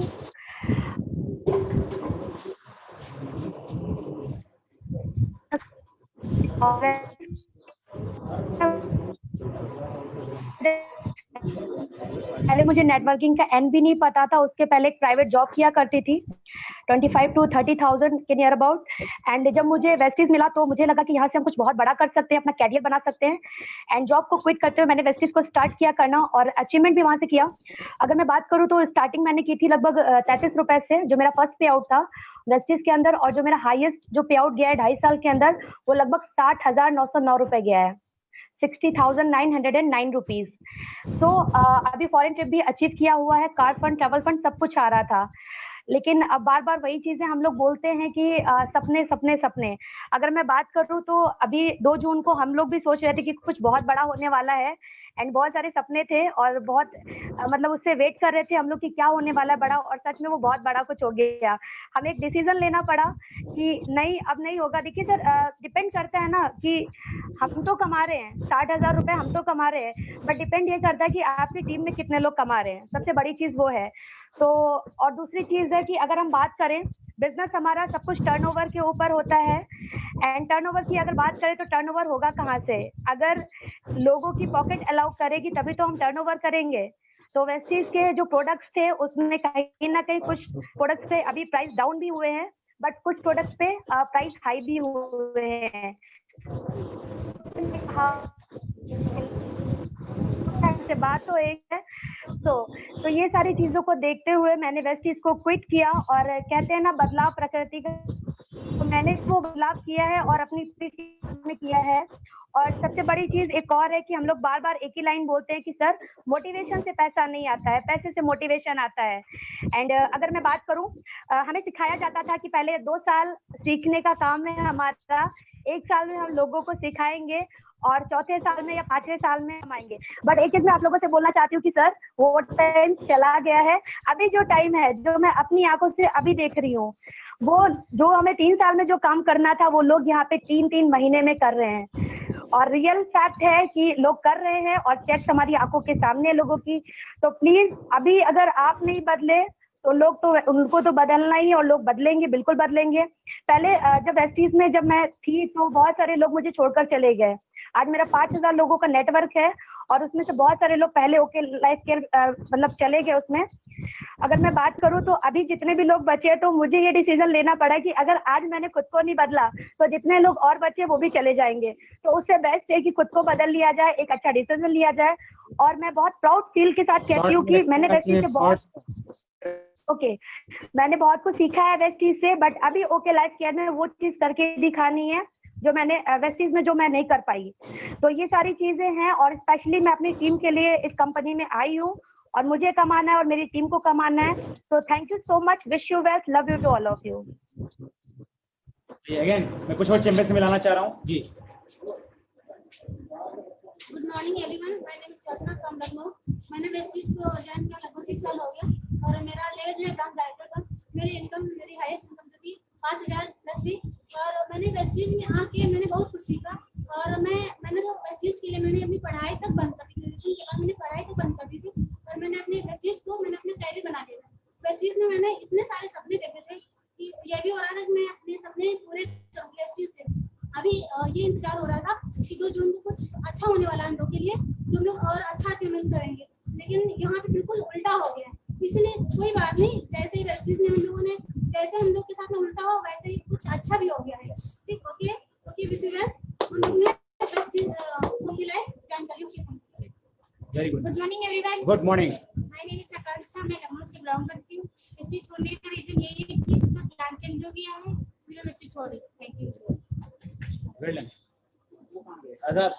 पहले मुझे networking का N भी नहीं पता था, उसके पहले एक प्राइवेट जॉब किया करती थी 25 to 30,000 के नियर अबाउट। एंड जब मुझे वेस्टेज मिला तो मुझे लगा कि यहाँ से हम कुछ बहुत बड़ा कर सकते हैं, अपना कैरियर बना सकते हैं। एंड जॉब को क्विट करते हुए मैंने वेस्टेज को स्टार्ट किया करना और अचीवमेंट भी वहां से किया। अगर मैं बात करूँ तो स्टार्टिंग मैंने की थी लगभग 33 रुपए से, जो मेरा फर्स्ट पे आउट था वेस्टेज के अंदर, और जो मेरा हाईएस्ट जो पे आउट गया है 2.5 साल के अंदर वो लगभग 60,909 रुपए गया है, 60,909 रुपीज। तो अभी फॉरेन ट्रिप भी अचीव किया हुआ है, कार फंड, ट्रैवल फंड सब कुछ आ रहा था। लेकिन अब बार बार वही चीजें हम लोग बोलते हैं कि सपने सपने सपने। अगर मैं बात करूं तो अभी 2 जून को हम लोग भी सोच रहे थे कि कुछ बहुत बड़ा होने वाला है, एंड बहुत सारे सपने थे और बहुत मतलब उससे वेट कर रहे थे हम लोग कि क्या होने वाला है बड़ा, और सच में वो बहुत बड़ा कुछ हो गया। हमें एक डिसीजन लेना पड़ा कि नहीं, अब नहीं होगा। देखिए सर, डिपेंड करता है ना कि हम तो कमा रहे हैं 60,000 रुपए, हम तो कमा रहे हैं, बट डिपेंड ये करता है कि आपकी टीम में कितने लोग कमा रहे हैं, सबसे बड़ी चीज वो है। तो और दूसरी चीज है कि अगर हम बात करें, बिजनेस हमारा सब कुछ टर्नओवर के ऊपर होता है, एंड टर्नओवर की अगर बात करें तो टर्नओवर होगा कहाँ से? अगर लोगों की पॉकेट अलाउ करेगी तभी तो हम टर्नओवर करेंगे। तो वेस्टेज के जो प्रोडक्ट्स थे उसमें कहीं ना कहीं कुछ प्रोडक्ट्स पे अभी प्राइस डाउन भी हुए हैं, बट कुछ प्रोडक्ट्स पे प्राइस हाई भी हुए हैं। से बात तो एक है। तो ये सारी चीजों को देखते हुए मैंने वेस्टेज को क्विट किया, और कहते हैं ना बदलाव प्रकृति का, तो मैंने वो बदलाव किया है और अपनी में किया है। और सबसे बड़ी चीज एक और है कि हम लोग बार बार एक ही लाइन बोलते हैं कि सर मोटिवेशन से पैसा नहीं आता है, पैसे से मोटिवेशन आता है। एंड अगर मैं बात करूं, हमें सिखाया जाता था कि पहले 2 साल सीखने का काम है हमारा, 1 साल में हम लोगों को सिखाएंगे और चौथे साल में या 5वें साल में हम आएंगे। बट एक चीज मैं आप लोगों से बोलना चाहती हूँ कि सर वो टाइम चला गया है। अभी जो टाइम है, जो मैं अपनी आंखों से अभी देख रही हूँ, वो जो हमें 3 साल में जो काम करना था वो लोग यहाँ पे 3-3 महीने में कर रहे हैं। और रियल फैक्ट है कि लोग कर रहे हैं और चेक हमारी आंखों के सामने है लोगों की। तो प्लीज अभी अगर आप नहीं बदले तो लोग तो उनको तो बदलना ही है और लोग बदलेंगे, बिल्कुल बदलेंगे। पहले जब वेस्टीज में जब मैं थी तो बहुत सारे लोग मुझे छोड़कर चले गए। आज मेरा 5000 लोगों का नेटवर्क है और उसमें से बहुत सारे लोग पहले ओके लाइफ के मतलब चले गए उसमें। अगर मैं बात करूं तो अभी जितने भी लोग बचे तो मुझे ये डिसीजन लेना पड़ा कि अगर आज मैंने खुद को नहीं बदला तो जितने लोग और बचे वो भी चले जाएंगे। तो उससे बेस्ट है कि खुद को बदल लिया जाए, एक अच्छा डिसीजन लिया जाए। और मैं बहुत प्राउड फील के साथ कहती हूँ कि मैंने वेस्टीज से मैंने बहुत कुछ सीखा है वेस्टीज से। बट अभी ओके लाइफ केयर में वो चीज करके दिखानी है जो मैंने वेस्टीज में जो मैं नहीं कर पाई। तो ये सारी चीजें हैं और स्पेशली मैं अपनी टीम के लिए इस कंपनी में आई हूँ और मुझे कमाना है और मेरी टीम को कमाना है। तो thank you so much, wish you well, love you to all of you. Again मैं कुछ और चैंबर से मिलाना चाह रहा हूँ जी। Good morning everyone, my name is Swapna from Lucknow. मैंने वेस्टीज को ज्वाइन किया लगभग 6 साल हो गया और मेरा लेवल जो है ब्रांच डायरेक्टर का। मेरी हाईएस्ट इनकम जो थी 5000 प्लस थी और मैंने वेस्टीज में आके मैंने बहुत कुछ सीखा। और मैंने तो वेस्टीज के लिए मैंने अपनी पढ़ाई तक बंद कर दी, ग्रेजुएशन के बाद मैंने पढ़ाई तक बंद कर दी थी और मैंने अपने वेस्टीज को मैंने अपना कैरियर बना लिया। वेस्टीज में मैंने इतने सारे सपने देखे थे कि ये भी हो रहा था कि मैं अपने सपने पूरे करूं वेस्टीज से। अभी ये इंतजार हो रहा था कि 2 जून को कुछ अच्छा होने वाला है हम लोग के लिए, जो लोग और अच्छा अचीवमेंट करेंगे। लेकिन यहाँ पे बिल्कुल उल्टा हो गया है। इसलिए कोई बात नहीं, जैसे ही वेस्टीज में हम लोगों ने जैसे हम लोग के साथ में उल्टा हो वैसे ही कुछ अच्छा भी हो गया है। ठीक, ओके विश यू वेल। हम लोग ने वेस्टीज ओके लाइफ ज्वाइन कर लिया। Very good. Good morning everyone. Good morning. My name is Akanksha, मैं लखनऊ से बिलोंग करती हूँ। वेस्टीज छोड़ने का रीजन यही है कि इसका प्लान चेंज हो गया है, इसलिए वेस्टीज छोड़ रही हूँ। Thank you so much. Well done. Azad.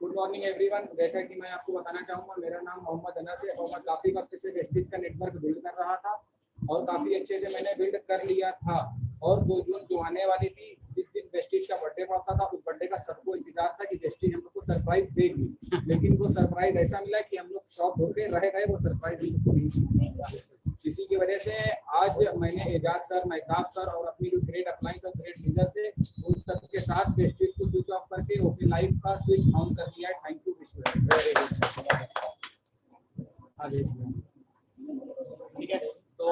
Good morning everyone. जैसा कि मैं आपको बताना चाहूँगा, मेरा नाम मोहम्मद अनस है और मैं काफ़ी वक्त से वेस्टीज का नेटवर्क बिल्ड कर रहा था और काफ़ी अच्छे से मैंने बिल्ड कर लिया था। और 2 जून जो आने वाली थी, जिस दिन वेस्टीज का बर्थडे पड़ता था, उस बर्थडे का सबको इंतजार था कि वेस्टीज हम लोग को सरप्राइज देगी। लेकिन वो सरप्राइज ऐसा मिला कि हम लोग शॉक होकर रह गए, वो सरप्राइज हमको नहीं मिला। इसी की वजह से आज मैंने एजाज सर, महताब सर और अपनी जो ग्रेट अपलाइंस और ग्रेट लीडर थे उन सबके साथ वेस्टीज को स्विच ऑफ करके ओके लाइफ का स्विच ऑन कर दिया है। थैंक यू ठीक है, तो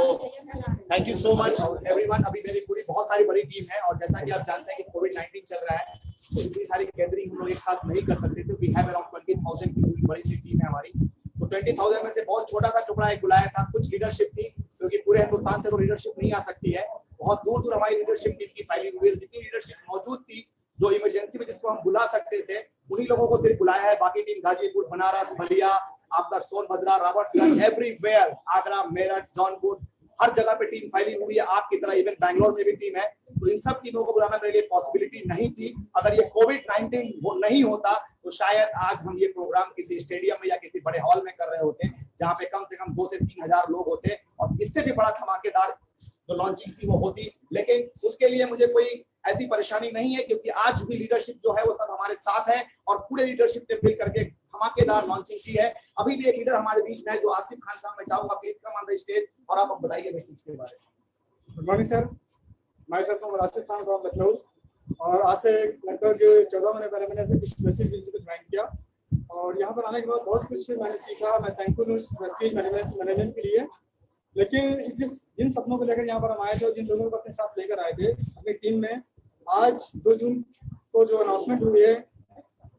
thank you so much everyone. अभी मेरी पूरी बहुत सारी बड़ी टीम है और जैसा कि आप जानते हैं कि कोविड-19 चल रहा है तो इतनी सारी गैदरिंग हम लोग एक साथ नहीं कर सकते थे। वी हैव अराउंड 20,000 की पूरी बड़ी सी टीम है हमारी। तो 20,000 में से बहुत छोटा सा टुकड़ा एक बुलाया था। कुछ लीडरशिप थी क्योंकि पूरे हिंदुस्तान से तो लीडरशिप नहीं आ सकती है, बहुत दूर दूर हमारी लीडरशिप टीम की फैली हुई है। जितनी लीडरशिप मौजूद थी जो इमरजेंसी में जिसको हम बुला सकते थे उन्हीं लोगों को सिर्फ बुलाया है। बाकी टीम गाजीपुर, बनारस, बलिया, आपका सोनभद्रा, राबर्ट्सगंज, एवरीवेयर, आगरा, मेरठ, जौनपुर, हर जगह पे टीम फैली हुई है। आपकी तरह इवन बैंगलोर में भी टीम है। तो इन सब टीमों को बुलाना मेरे लिए पॉसिबिलिटी नहीं थी। अगर ये कोविड-19 नहीं होता तो शायद आज हम ये प्रोग्राम किसी स्टेडियम में या किसी बड़े हॉल में कर रहे होते जहाँ पे कम से कम 2 से 3 हजार लोग होते और इससे भी बड़ा धमाकेदार जो लॉन्चिंग थी वो होती। लेकिन उसके लिए मुझे कोई ऐसी परेशानी नहीं है क्योंकि आज भी लीडरशिप जो है वो सब हमारे साथ है और पूरे लीडरशिप ने मिल करके धमाकेदार लॉन्चिंग की है। अभी भी एक लीडर हमारे बीच में है जो आसिफ खान साहब, मैं चाहूंगा please come on the stage और आप बताइए वेस्टीज के बारे में। गुड मॉर्निंग सर, मैं सर आसिफ खान फ्रॉम लखनऊ और आज से लगभग 14 महीने पहले मैंने वेस्टीज को ज्वाइन किया और यहाँ पर आने के बाद बहुत कुछ मैंने सीखा। मैं थैंकफुल हूँ वेस्टीज मैनेजमेंट के लिए। लेकिन जिन सपनों को लेकर यहाँ पर हम आए थे और जिन लोगों को अपने साथ लेकर आए थे अपनी टीम में, आज 2 जून को जो अनाउंसमेंट हुई है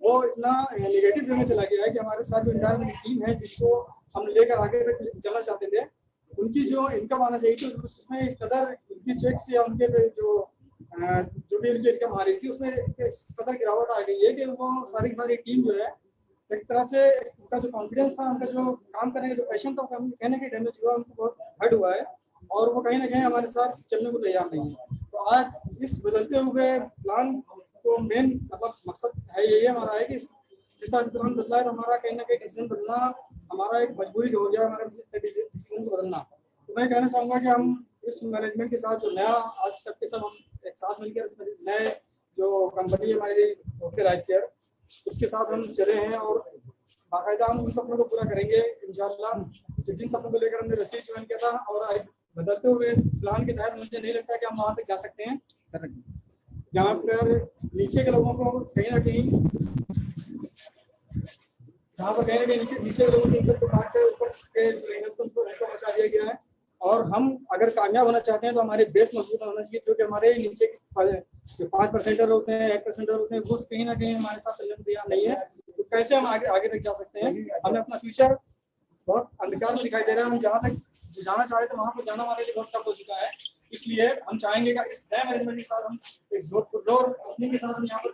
वो इतना नेगेटिव वे में चला गया है कि हमारे साथ जो इंटायर मेरी टीम है जिसको हम लेकर आगे तक चलना चाहते थे, उनकी जो इनकम आना चाहिए थी उसमें इस कदर उनकी चेक्स या उनके जो भी उनकी इनकम आ रही थी उसमें इस कदर गिरावट आ गई है कि वो सारी टीम जो है एक तरह से उनका जो कॉन्फिडेंस था, उनका जो काम करने का जो पैशन था, कहने के डैमेज हुआ, उनको बहुत हर्ट हुआ है। और वो कहीं ना कहीं हमारे साथ चलने को तैयार नहीं है। तो आज इस बदलते हुए प्लान को मेन मतलब मकसद है यही हमारा है कि जिस तरह से प्लान बदला है तो हमारा कहीं ना कहीं डिसीजन बदलना हमारा एक मजबूरी हो गया, हमारे डिसीजन को बदलना। तो मैं कहना चाहूँगा कि हम इस मैनेजमेंट के साथ जो नया आज सबके सब हम एक साथ मिलकर नए जो कंपनी है हमारी ओके राइट केयर, उसके साथ हम चले हैं और बाकायदा हम उन सपनों को पूरा करेंगे इंशाल्लाह। जिन सपनों को लेकर हमने वेस्टीज ज्वाइन किया था और बदलते हुए इस प्लान के तहत मुझे नहीं लगता कि हम वहाँ तक जा सकते हैं जहाँ पर नीचे के लोगों को कहीं ना कहीं नीचे के लोगों को काट कर ऊपर के जो उनको पहुँचा दिया गया है। और हम अगर कामयाब होना चाहते हैं तो हमारे बेस मजबूत होना चाहिए, जो कि हमारे नीचे जो 5% होते हैं 1% होते हैं वो कहीं ना कहीं हमारे साथ चलने को तैयार नहीं है। तो कैसे हम आगे तक जा सकते हैं? हमें अपना फ्यूचर बहुत अंधकार में दिखाई दे रहा है। हम जहाँ तक जाना चाह रहे थे वहाँ पर जाना हमारे लिए बहुत टफ हो चुका है। इसलिए हम चाहेंगे कि इस नए मैनेजमेंट के साथ हम एक जोधपुर कंपनी के साथ हम यहाँ पर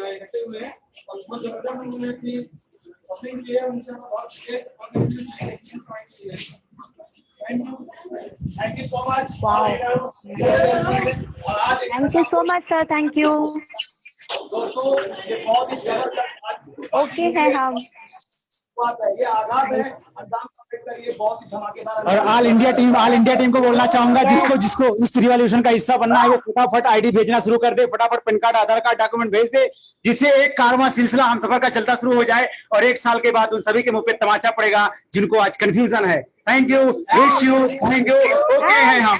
इकट्ठे हुए हैं और बहुत जबरदस्त हमने अपनी ओपनिंग की है। उनसे हम बहुत thank you so much. Thank you so much sir, thank you. दोस्तों ये बहुत ही जबरदस्त ओके है हम बात है, ये आगाज है अंजाम का, ये बहुत ही धमाकेदार। और ऑल इंडिया टीम को बोलना चाहूंगा जिसको इस रिवॉल्यूशन का हिस्सा बनना है वो फटाफट आईडी भेजना शुरू कर दे, फटाफट पैन कार्ड आधार कार्ड डॉक्यूमेंट भेज दे, जिससे एक कारवां सिलसिला हम सफर का चलता शुरू हो जाए और 1 साल के बाद उन सभी के मुंह पे तमाचा पड़ेगा जिनको आज कंफ्यूजन है। Thank you, wish you, thank you. Okay है हम।